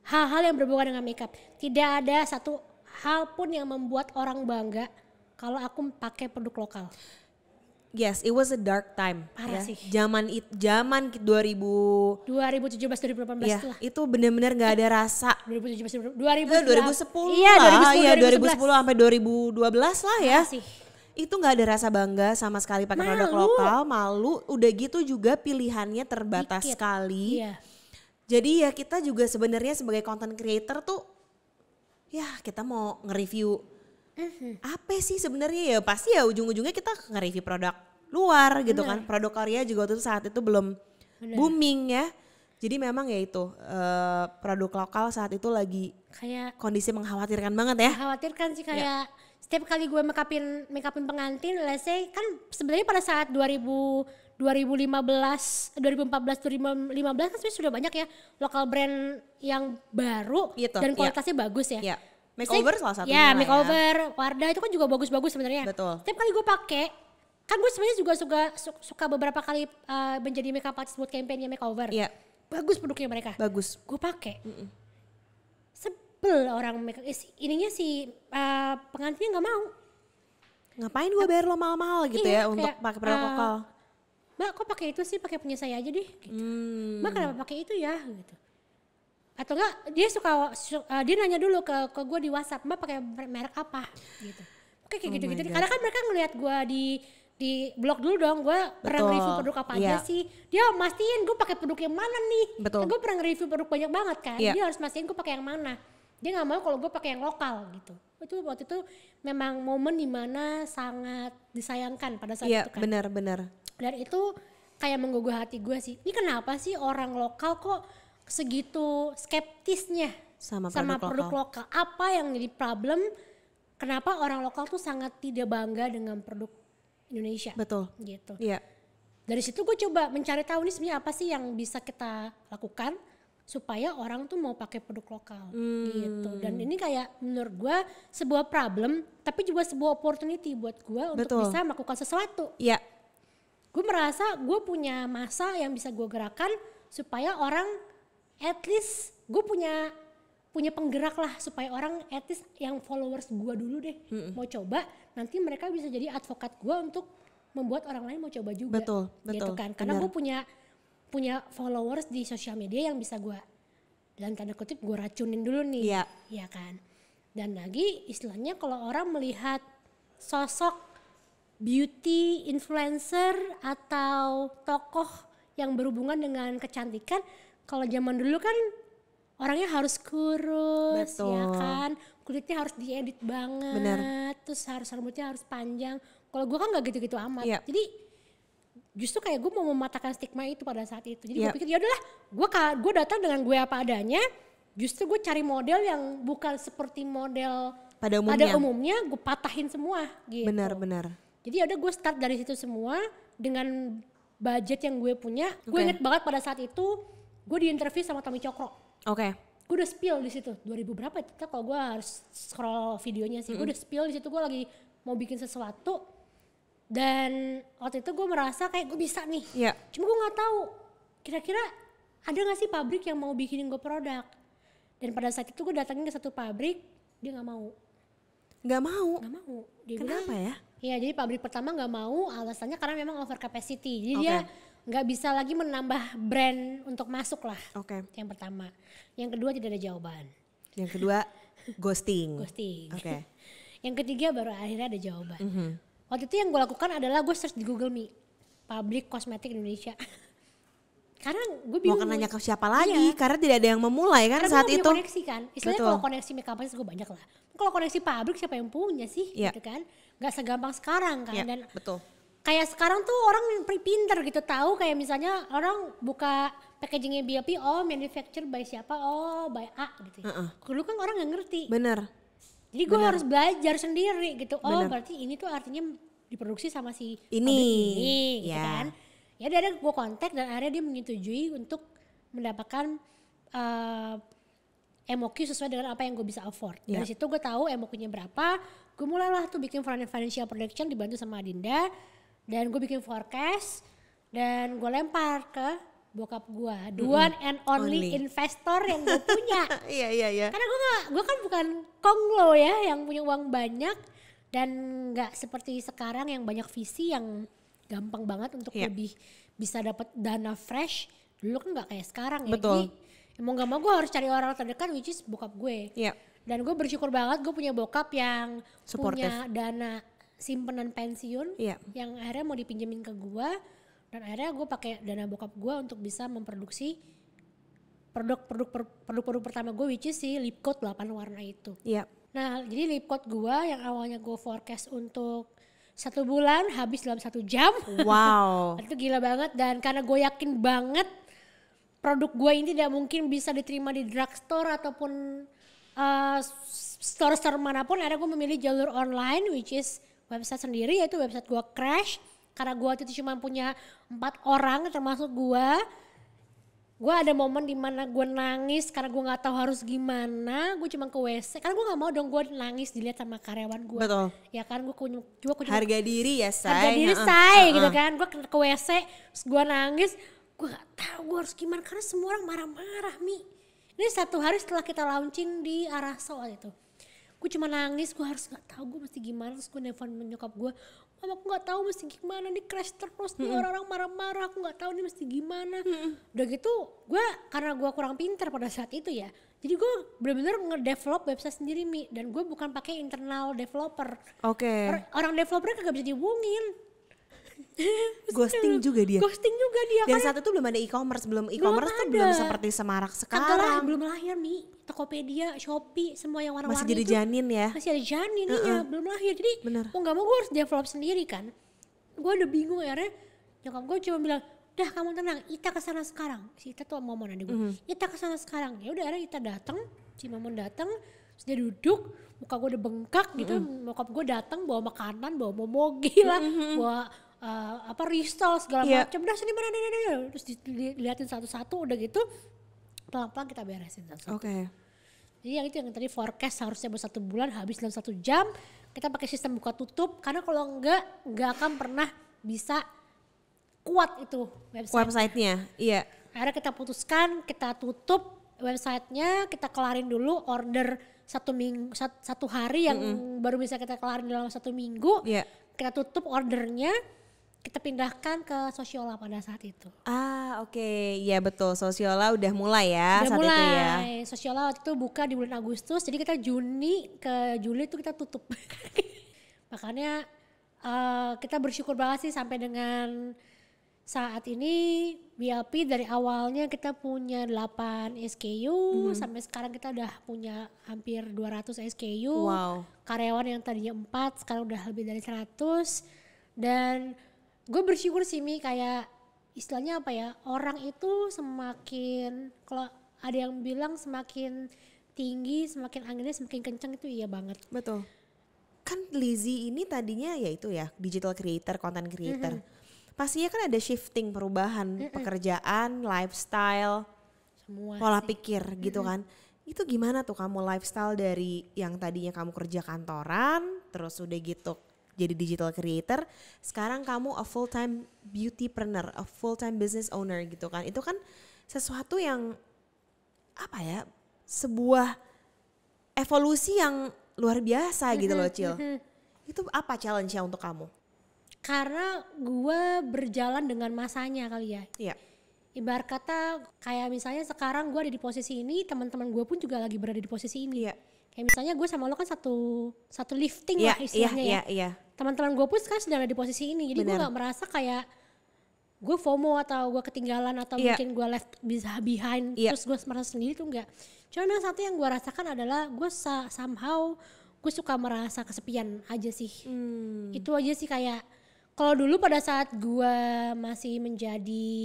hal-hal yang berhubungan dengan makeup, tidak ada satu hal pun yang membuat orang bangga kalau aku pakai produk lokal. Yes, it was a dark time. Parah ya. sih. Zaman 2000 2017 2018 ya, lah. itu benar-benar nggak ada rasa. 2017 2010 Iya, lah. 2010 Iya, 2011 2010 sampai 2012 lah ya. Parah sih. Itu nggak ada rasa bangga sama sekali pakai produk Malu. lokal, malu. Udah gitu juga pilihannya terbatas Dikit. sekali. Iya. Jadi ya kita juga sebenarnya sebagai content creator tuh, ya kita mau nge-review apa sih sebenarnya, ya pasti ya ujung-ujungnya kita nge-review produk luar gitu kan. Produk Korea juga waktu itu saat itu belum booming ya. Jadi memang ya itu produk lokal saat itu lagi Kayak kondisi mengkhawatirkan banget ya. khawatirkan sih, kayak setiap kali gue make upin pengantin, let's say kan sebenarnya pada saat 2014 kan sebenarnya sudah banyak ya lokal brand yang baru Gitu, dan iya. kualitasnya bagus ya. Iya. Makeover salah satunya Ya, lah makeover, Wardah itu kan juga bagus-bagus sebenarnya. Betul. Setiap kali gue pakai, kan gue sebenarnya juga suka beberapa kali menjadi makeup artist buat campaignnya makeover. Iya. Bagus produknya mereka. Bagus. Gue pakai. Sebel orang makeup, ininya si pengantinnya nggak mau. Ngapain gue bayar lo mahal-mahal gitu Iya, ya untuk kayak, pakai produk lokal? Mbak kok pakai itu sih, pakai punya saya aja deh. Gitu. Mbak kenapa pakai itu ya? Gitu. Atau enggak dia dia nanya dulu ke gue di WhatsApp, Mbak pakai merek apa? Gitu. Oke kayak gitu-gitu. Karena kan mereka ngelihat gue di blog dulu dong, gue pernah review produk apa aja sih. Dia mastiin gue pakai produk yang mana nih. Betul. Gue pernah nge-review produk banyak banget kan. Iya. Dia harus mastiin gue pakai yang mana. Dia nggak mau kalau gue pakai yang lokal gitu. Itu waktu itu memang momen dimana sangat disayangkan pada saat itu kan. Iya benar. Dan itu kayak menggugah hati gue sih. Ini kenapa sih orang lokal kok segitu skeptisnya Sama produk lokal? Apa yang jadi problem? Kenapa orang lokal tuh sangat tidak bangga dengan produk Indonesia? Betul. Gitu. Iya. Dari situ gue coba mencari tahu nih sebenarnya apa sih yang bisa kita lakukan supaya orang tuh mau pakai produk lokal gitu. Dan ini kayak menurut gue sebuah problem tapi juga sebuah opportunity buat gue untuk bisa melakukan sesuatu. Iya. Gue merasa gue punya masa yang bisa gue gerakan supaya orang at least gue punya penggerak lah supaya orang at least yang followers gue dulu deh mau coba, nanti mereka bisa jadi advokat gue untuk membuat orang lain mau coba juga. Betul. Gitu kan. Karena gue punya followers di sosial media yang bisa gue dalam tanda kutip gue racunin dulu nih. Iya kan. Dan lagi istilahnya kalau orang melihat sosok beauty influencer atau tokoh yang berhubungan dengan kecantikan, kalau zaman dulu kan orangnya harus kurus. Betul. Ya kan, kulitnya harus diedit banget. Bener. Terus rambutnya harus panjang. Kalau gue kan nggak gitu-gitu amat. Iya. Jadi justru kayak gue mau mematahkan stigma itu pada saat itu. Jadi gue pikir ya udahlah, gue datang dengan gue apa adanya. Justru gue cari model yang bukan seperti model pada umumnya gue patahin semua gitu. Benar. Jadi ya udah gue start dari situ semua dengan budget yang gue punya. Gue inget banget pada saat itu gue diinterview sama Tommy Cokro. Oke. Gue udah spill di situ 2000 berapa itu kalau gue harus scroll videonya sih. Gue udah spill di situ, gue lagi mau bikin sesuatu. Dan waktu itu gue merasa kayak gue bisa nih. Iya. Cuma gue gak tahu kira-kira ada gak sih pabrik yang mau bikinin gue produk. Dan pada saat itu gue datangin ke satu pabrik, dia gak mau. Gak mau? Gak mau. Dia Kenapa bilang, ya? Iya, jadi pabrik pertama gak mau, alasannya karena memang over capacity. Jadi dia gak bisa lagi menambah brand untuk masuk lah. Oke. Yang pertama. Yang kedua tidak ada jawaban. Yang kedua ghosting. Oke. Yang ketiga baru akhirnya ada jawaban. Waktu itu yang gue lakukan adalah gue search di Google Me, pabrik kosmetik Indonesia. Karena gue bingung. Mau nanya ke siapa lagi? Karena tidak ada yang memulai kan saat itu. Karena gue koneksi kan. Istilahnya kalau koneksi makeup artist gue banyak lah. Kalau koneksi pabrik siapa yang punya sih? Gitu kan. Gak segampang sekarang kan. Dan betul. Kayak sekarang tuh orang pinter gitu tahu kayak misalnya orang buka packagingnya BLP, oh manufactured by siapa, oh by A gitu. Dulu kan orang gak ngerti. Bener. Jadi gue harus belajar sendiri gitu. Oh berarti ini tuh artinya diproduksi sama si ini gitu kan. Ya dia gue kontak dan akhirnya dia menyetujui untuk mendapatkan MOQ sesuai dengan apa yang gue bisa afford. Dari situ gue tahu MOQ-nya berapa. Gue mulailah tuh bikin financial projection dibantu sama Adinda. Dan gue bikin forecast dan gue lempar ke bokap gue, the one and only investor yang gue punya. Iya. Karena gue kan bukan konglo ya yang punya uang banyak dan nggak seperti sekarang yang banyak visi yang gampang banget untuk lebih bisa dapat dana fresh. Dulu kan nggak kayak sekarang ya. Betul. Jadi mau nggak mau gue harus cari orang terdekat, which is bokap gue. Iya. Dan gue bersyukur banget gue punya bokap yang Supportive. punya dana simpenan pensiun yang akhirnya mau dipinjemin ke gue. Dan akhirnya gue pakai dana bokap gue untuk bisa memproduksi produk pertama gue, which is si lip coat 8 warna itu. Iya. Nah jadi lip coat gue yang awalnya gue forecast untuk 1 bulan habis dalam 1 jam. Wow. Itu gila banget, dan karena gue yakin banget produk gue ini tidak mungkin bisa diterima di drugstore ataupun store-store manapun, akhirnya gue memilih jalur online, which is website sendiri, yaitu website gue Crash. Karena gue waktu itu cuma punya 4 orang termasuk gue Gue ada momen dimana gue nangis karena gue nggak tahu harus gimana. Gue cuma ke WC karena gue nggak mau dong gue nangis dilihat sama karyawan gue. Betul. Ya kan gue Harga diri ya, Say. harga diri say gitu kan. Gue ke WC, gue nangis. Gue nggak tahu gue harus gimana karena semua orang marah-marah Mi. Ini 1 hari setelah kita launching di Araso itu. Gue cuma nangis, gue harus nggak tahu gue mesti gimana. Terus gue nelfon nyokap gue, mama aku nggak tahu mesti gimana, nih crash terus nih orang-orang marah-marah, aku nggak tahu nih mesti gimana. Udah gitu gue karena gue kurang pintar pada saat itu ya, jadi gue benar-benar nge-develop website sendiri Mi, dan gue bukan pakai internal developer. Oke. Orang developernya kagak bisa dihubungin. Ghosting juga dia. Ghosting juga dia. Dan saat itu belum ada e-commerce, e-commerce tuh belum seperti semarak sekarang. Belum lahir Mi, Tokopedia, Shopee, semua yang warna-warni Masih jadi janin ya. Masih ada janin iya, belum lahir. Jadi Bener. mau gak mau gue harus develop sendiri kan. Gue udah bingung akhirnya, nyokap gue cuma bilang, "Dah kamu tenang, Ita kesana sekarang." Si Ita tuh ngomong ada gue, "Ita kesana sekarang." Ya udah akhirnya Ita datang, si Momon datang, terus dia duduk, muka gue udah bengkak gitu. Nyokap gue datang bawa makanan, bawa momogi lah, bawa risol segala macam. Udah sini mana, terus dilihatin satu-satu, udah gitu pelan-pelan kita beresin satu-satu. Oke. Jadi yang itu yang tadi forecast harusnya buat 1 bulan habis dalam 1 jam. Kita pakai sistem buka tutup karena kalau enggak akan pernah bisa kuat itu Websitenya, iya. Akhirnya kita putuskan kita tutup websitenya, kita kelarin dulu order 1 hari yang baru bisa kita kelarin dalam 1 minggu. Iya. Kita tutup ordernya, kita pindahkan ke Sosiola pada saat itu. Oke. Ya betul, Sosiola udah mulai ya Udah saat mulai. itu ya. Sosiola waktu itu buka di bulan Agustus, jadi kita Juni ke Juli itu kita tutup. Makanya kita bersyukur banget sih sampai dengan saat ini BLP dari awalnya kita punya 8 SKU, sampai sekarang kita udah punya hampir 200 SKU. Wow. Karyawan yang tadinya 4 sekarang udah lebih dari 100. Dan gue bersyukur sih Mi, kayak istilahnya apa ya, orang itu semakin, kalau ada yang bilang semakin tinggi semakin anginnya semakin kencang, itu iya banget. Betul. Kan Lizzie ini tadinya ya itu ya digital creator, content creator. Pastinya kan ada shifting, perubahan pekerjaan, lifestyle, Semua pola sih. pikir gitu kan. Itu gimana tuh kamu lifestyle dari yang tadinya kamu kerja kantoran, terus udah gitu jadi digital creator, sekarang kamu a full time beautypreneur, a full time business owner gitu kan. Itu kan sesuatu yang apa ya, sebuah evolusi yang luar biasa gitu loh Cil. Itu apa challenge-nya untuk kamu? Karena gue berjalan dengan masanya kali ya. Iya. Ibarat kata kayak misalnya sekarang gue ada di posisi ini, teman-teman gue pun juga lagi berada di posisi ini. Iya. Kayak misalnya gue sama lo kan satu lifting lah istilahnya ya. Teman-teman gue pun sekarang sedang ada di posisi ini, jadi gue gak merasa kayak gue FOMO atau gue ketinggalan atau mungkin gue left behind terus gue merasa sendiri, tuh enggak. Cuma yang satu yang gue rasakan adalah gue somehow gue suka merasa kesepian aja sih. Itu aja sih, kayak kalau dulu pada saat gue masih menjadi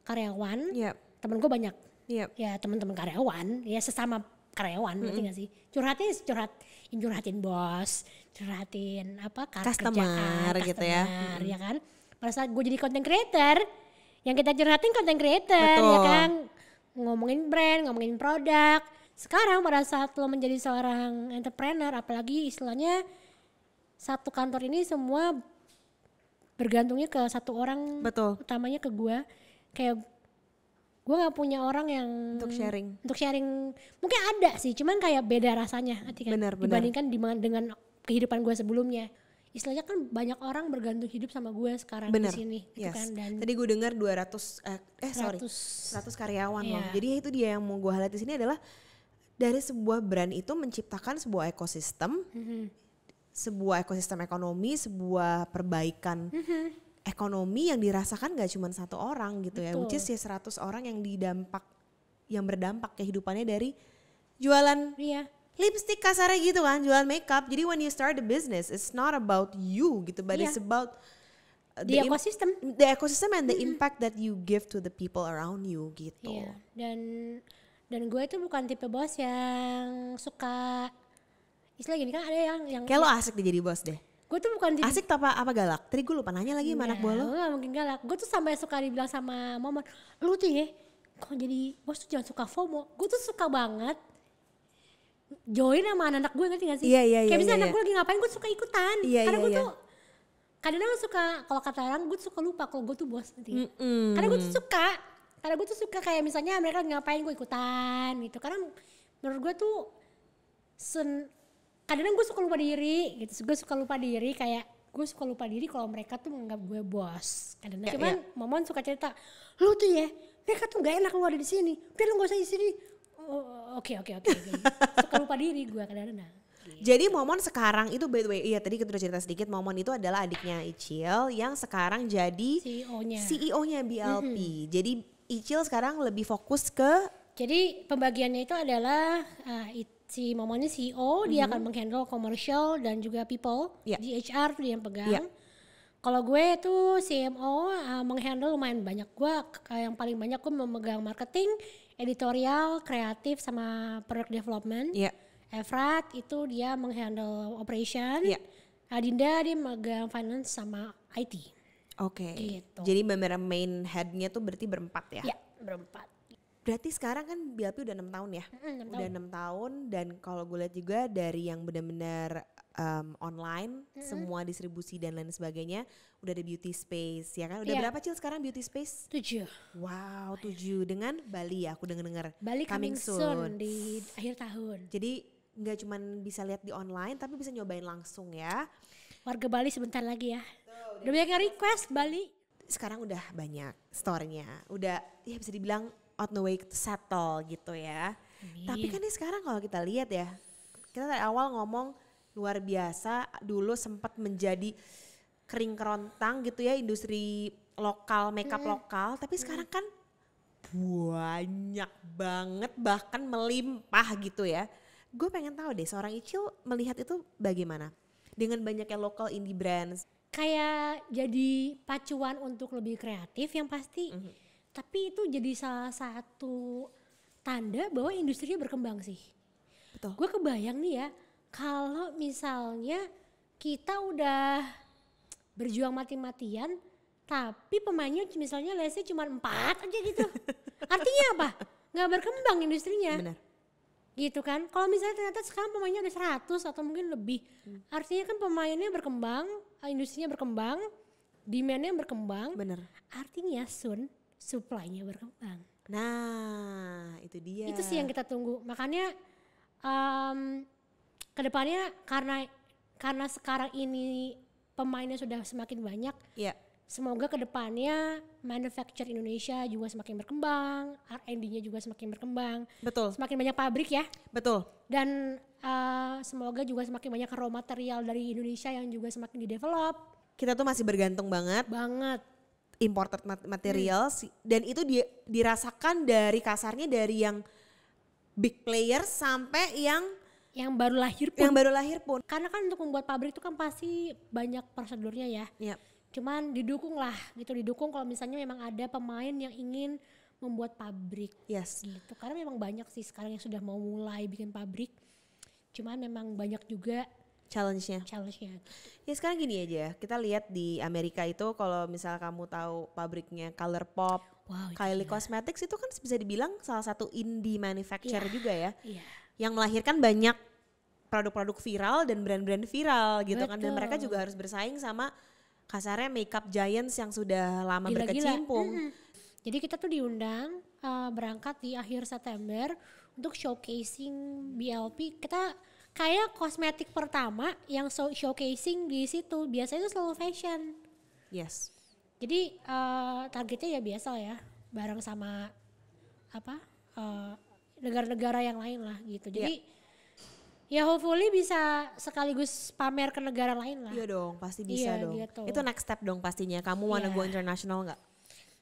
karyawan, temen gue banyak. Ya teman-teman karyawan, ya sesama karyawan, ngerti gak sih? Curhatin bos, curhatin apa customer gitu ya. Ya kan? Pada saat gue jadi content creator, yang kita curhatin content creator, ya kan? Ngomongin brand, ngomongin produk. Sekarang pada saat lo menjadi seorang entrepreneur, apalagi istilahnya satu kantor ini semua bergantungnya ke satu orang, utamanya ke gue. Kayak gue gak punya orang yang untuk sharing. Mungkin ada sih, cuman kayak beda rasanya dibandingkan dengan kehidupan gue sebelumnya. Istilahnya kan banyak orang bergantung hidup sama gue sekarang di sini gitu kan. Dan tadi gue dengar 100 karyawan loh. Jadi itu dia yang mau gue highlight di sini adalah dari sebuah brand itu menciptakan sebuah ekosistem, sebuah ekosistem ekonomi, sebuah perbaikan ekonomi yang dirasakan gak cuma satu orang gitu ya, which is ya 100 orang yang berdampak kehidupannya dari jualan lipstick kasarnya gitu kan, jualan makeup. Jadi when you start the business, it's not about you gitu, but it's about the ecosystem, and the impact that you give to the people around you gitu. Dan gue itu bukan tipe bos yang suka istilah gini kan, ada yang kayak lo asik jadi bos deh. Gue tuh bukan asik apa galak? Tadi gue lupa nanya lagi sama anak buah lo. Gue gak mungkin galak. Gue tuh sampai suka dibilang sama Momon, lu tuh ya kok jadi bos tuh jangan suka FOMO. Gue tuh suka banget join sama anak-anak gue, ngerti gak sih? Iya. Kayak misalnya anak gue lagi ngapain gue suka ikutan. Karena gue iya. tuh kadang-kadang suka, kalau kata orang gue suka lupa kalau gue tuh bos, ngerti gak? Karena gue tuh suka kayak misalnya mereka lagi ngapain gue ikutan gitu. Karena menurut gue tuh kadang-kadang gue suka lupa diri gitu. Gue suka lupa diri kayak gue suka lupa diri kalau mereka tuh menganggap gue bos. Kadang-kadang cuman Momon suka cerita, lu tuh ya mereka tuh gak enak lu ada di sini, udah lu gak usah di sini. Oke. Suka lupa diri gue kadang-kadang. Jadi Momon sekarang itu by the way, iya tadi kita udah cerita sedikit, Momon itu adalah adiknya Icil yang sekarang jadi CEO-nya BLP. Jadi Icil sekarang lebih fokus ke, jadi pembagiannya itu adalah si Momon ini CEO, dia akan menghandle commercial dan juga people. Di HR tuh dia yang pegang. Kalau gue tuh CMO menghandle lumayan banyak. Gue yang paling banyak gue memegang marketing, editorial, kreatif sama product development. Efrat itu dia menghandle operation. Adinda dia memegang finance sama IT. Oke. Gitu. Jadi benar main head-nya tuh berarti berempat ya? Iya, berempat. Berarti sekarang kan BLP udah 6 tahun ya? Udah 6 tahun dan kalau gue lihat juga dari yang benar-benar online, semua distribusi dan lain sebagainya, udah ada beauty space ya kan? Udah berapa Cil sekarang beauty space? 7. Wow, 7 dengan Bali ya, aku dengar. Bali coming soon di akhir tahun. Jadi nggak cuman bisa lihat di online tapi bisa nyobain langsung ya. Warga Bali sebentar lagi ya. Udah banyak yang request Bali. Sekarang udah banyak store-nya, udah ya bisa dibilang on the way to settle gitu ya. Tapi kan ini sekarang kalau kita lihat ya, kita dari awal ngomong luar biasa, dulu sempat menjadi kering kerontang gitu ya industri lokal, makeup lokal, tapi sekarang kan banyak banget bahkan melimpah gitu ya. Gue pengen tahu deh seorang Icil melihat itu bagaimana dengan banyaknya local indie brands. Kayak jadi pacuan untuk lebih kreatif yang pasti. Tapi itu jadi salah satu tanda bahwa industrinya berkembang sih. Betul. Gue kebayang nih ya, kalau misalnya kita udah berjuang mati-matian, tapi pemainnya misalnya lesnya cuma 4 aja gitu. Artinya apa? Gak berkembang industrinya. Benar. Gitu kan. Kalau misalnya ternyata sekarang pemainnya udah 100 atau mungkin lebih. Artinya kan pemainnya berkembang, industrinya berkembang, demand-nya berkembang. Benar. Artinya soon supply-nya berkembang. Nah, itu dia. Itu sih yang kita tunggu. Makanya kedepannya karena sekarang ini pemainnya sudah semakin banyak. Semoga kedepannya manufacture Indonesia juga semakin berkembang, R&D-nya juga semakin berkembang. Betul. Semakin banyak pabrik ya. Betul. Dan semoga juga semakin banyak raw material dari Indonesia yang juga semakin di-develop. Kita tuh masih bergantung banget. Imported materials dan itu dirasakan dari kasarnya dari yang big player sampai yang baru lahir pun. Karena kan untuk membuat pabrik itu kan pasti banyak prosedurnya ya. Cuman didukung kalau misalnya memang ada pemain yang ingin membuat pabrik. Gitu. Karena memang banyak sih sekarang yang sudah mau mulai bikin pabrik. Cuman memang banyak juga challenge-nya. Ya sekarang gini aja, kita lihat di Amerika itu kalau misal kamu tahu pabriknya ColourPop, Kylie Cosmetics itu kan bisa dibilang salah satu indie manufacturer juga ya. Yang melahirkan banyak produk-produk viral dan brand-brand viral gitu kan. Dan mereka juga harus bersaing sama kasarnya makeup giants yang sudah lama berkecimpung. Jadi kita tuh diundang berangkat di akhir September untuk showcasing BLP. Kita kayak kosmetik pertama yang showcasing di situ. Biasanya itu selalu fashion. Jadi targetnya ya biasa ya, bareng sama negara-negara yang lain lah gitu. Jadi ya hopefully bisa sekaligus pamer ke negara lain lah. Iya dong, pasti bisa dong. Gitu. Itu next step dong pastinya. Kamu wanna go international nggak?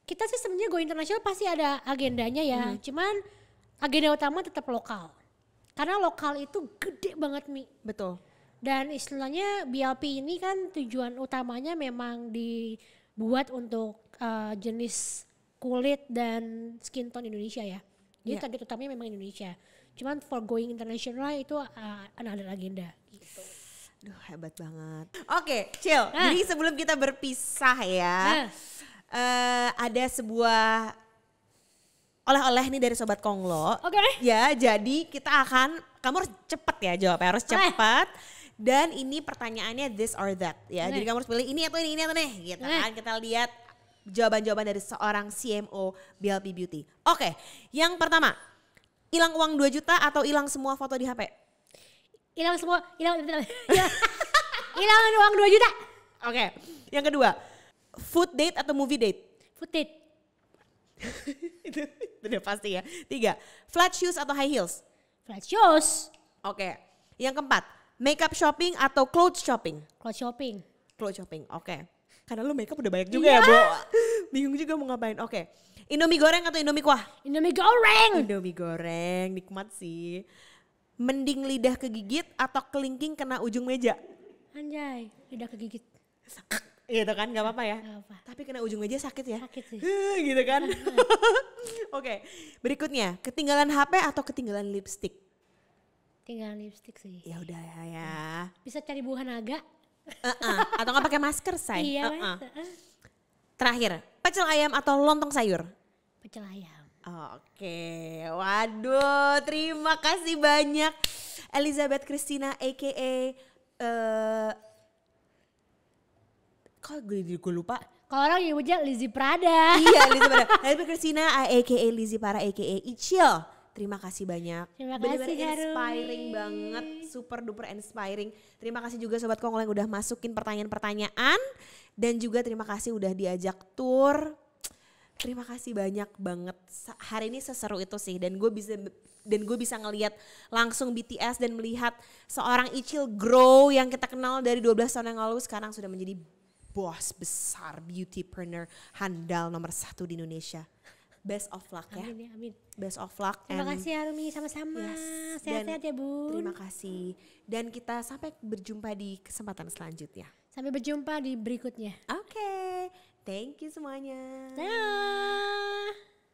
Kita sih sebenarnya go international pasti ada agendanya ya. Cuman agenda utama tetap lokal. Karena lokal itu gede banget Mi. Betul. Dan istilahnya BLP ini kan tujuan utamanya memang dibuat untuk jenis kulit dan skin tone Indonesia ya. Jadi target utamanya memang Indonesia. Cuman for going international itu another agenda gitu. Duh hebat banget. Oke, Cil. Jadi sebelum kita berpisah ya, ada sebuah oleh-oleh nih dari Sobat Konglo. Oke deh. Ya, jadi kita akan, kamu harus cepet ya jawabnya, harus cepet. Dan ini pertanyaannya this or that ya. Jadi kamu harus pilih ini atau ini atau nih gitu kan. Kita lihat jawaban-jawaban dari seorang CMO BLP Beauty. Oke, yang pertama, hilang uang 2 juta atau hilang semua foto di HP? Hilang semua, hilang uang 2 juta. Oke, yang kedua, food date atau movie date? Food date. itu udah pasti ya. 3, flat shoes atau high heels? Flat shoes. Oke, yang keempat, makeup shopping atau clothes shopping? Clothes shopping. Clothes shopping, oke. Karena lu makeup udah banyak juga ya, Bo. Bingung juga mau ngapain. Oke, Indomie goreng atau Indomie kuah? Indomie goreng. Indomie goreng, nikmat sih. Mending lidah kegigit atau kelingking kena ujung meja? Anjay, lidah kegigit. Gitu kan, gak apa-apa ya. Gak apa. Tapi kena ujung meja sakit ya. Sakit sih. Gitu kan. Oke, berikutnya, ketinggalan HP atau ketinggalan lipstick? Tinggal lipstick sih. Ya udah ya. Bisa cari buah naga. Atau nggak pakai masker, say. Iya mas. Terakhir, pecel ayam atau lontong sayur? Pecel ayam. Oke, waduh, terima kasih banyak Elizabeth Christina aka kok gue lupa. Kalau orang nyebutnya Lizzy Prada. Iya, Lizzy Prada. Elizabeth Christina aka Lizzy Para aka Icil. Terima kasih banyak. Terima Bener-bener kasih, inspiring Harumi. banget, super duper inspiring. Terima kasih juga Sobat Konglo yang udah masukin pertanyaan-pertanyaan dan juga terima kasih udah diajak tour. Terima kasih banyak banget. Hari ini seseru itu sih dan gue bisa ngelihat langsung BTS dan melihat seorang Icil grow yang kita kenal dari 12 tahun yang lalu sekarang sudah menjadi bos besar beautypreneur handal nomor 1 di Indonesia. Best of luck ya. Amin ya, amin. Best of luck. Terima kasih Harumi, sama-sama. Yes. Sehat-sehat ya Bun. Terima kasih. Dan kita sampai berjumpa di kesempatan selanjutnya. Sampai berjumpa di berikutnya. Oke. Thank you semuanya. Dadah.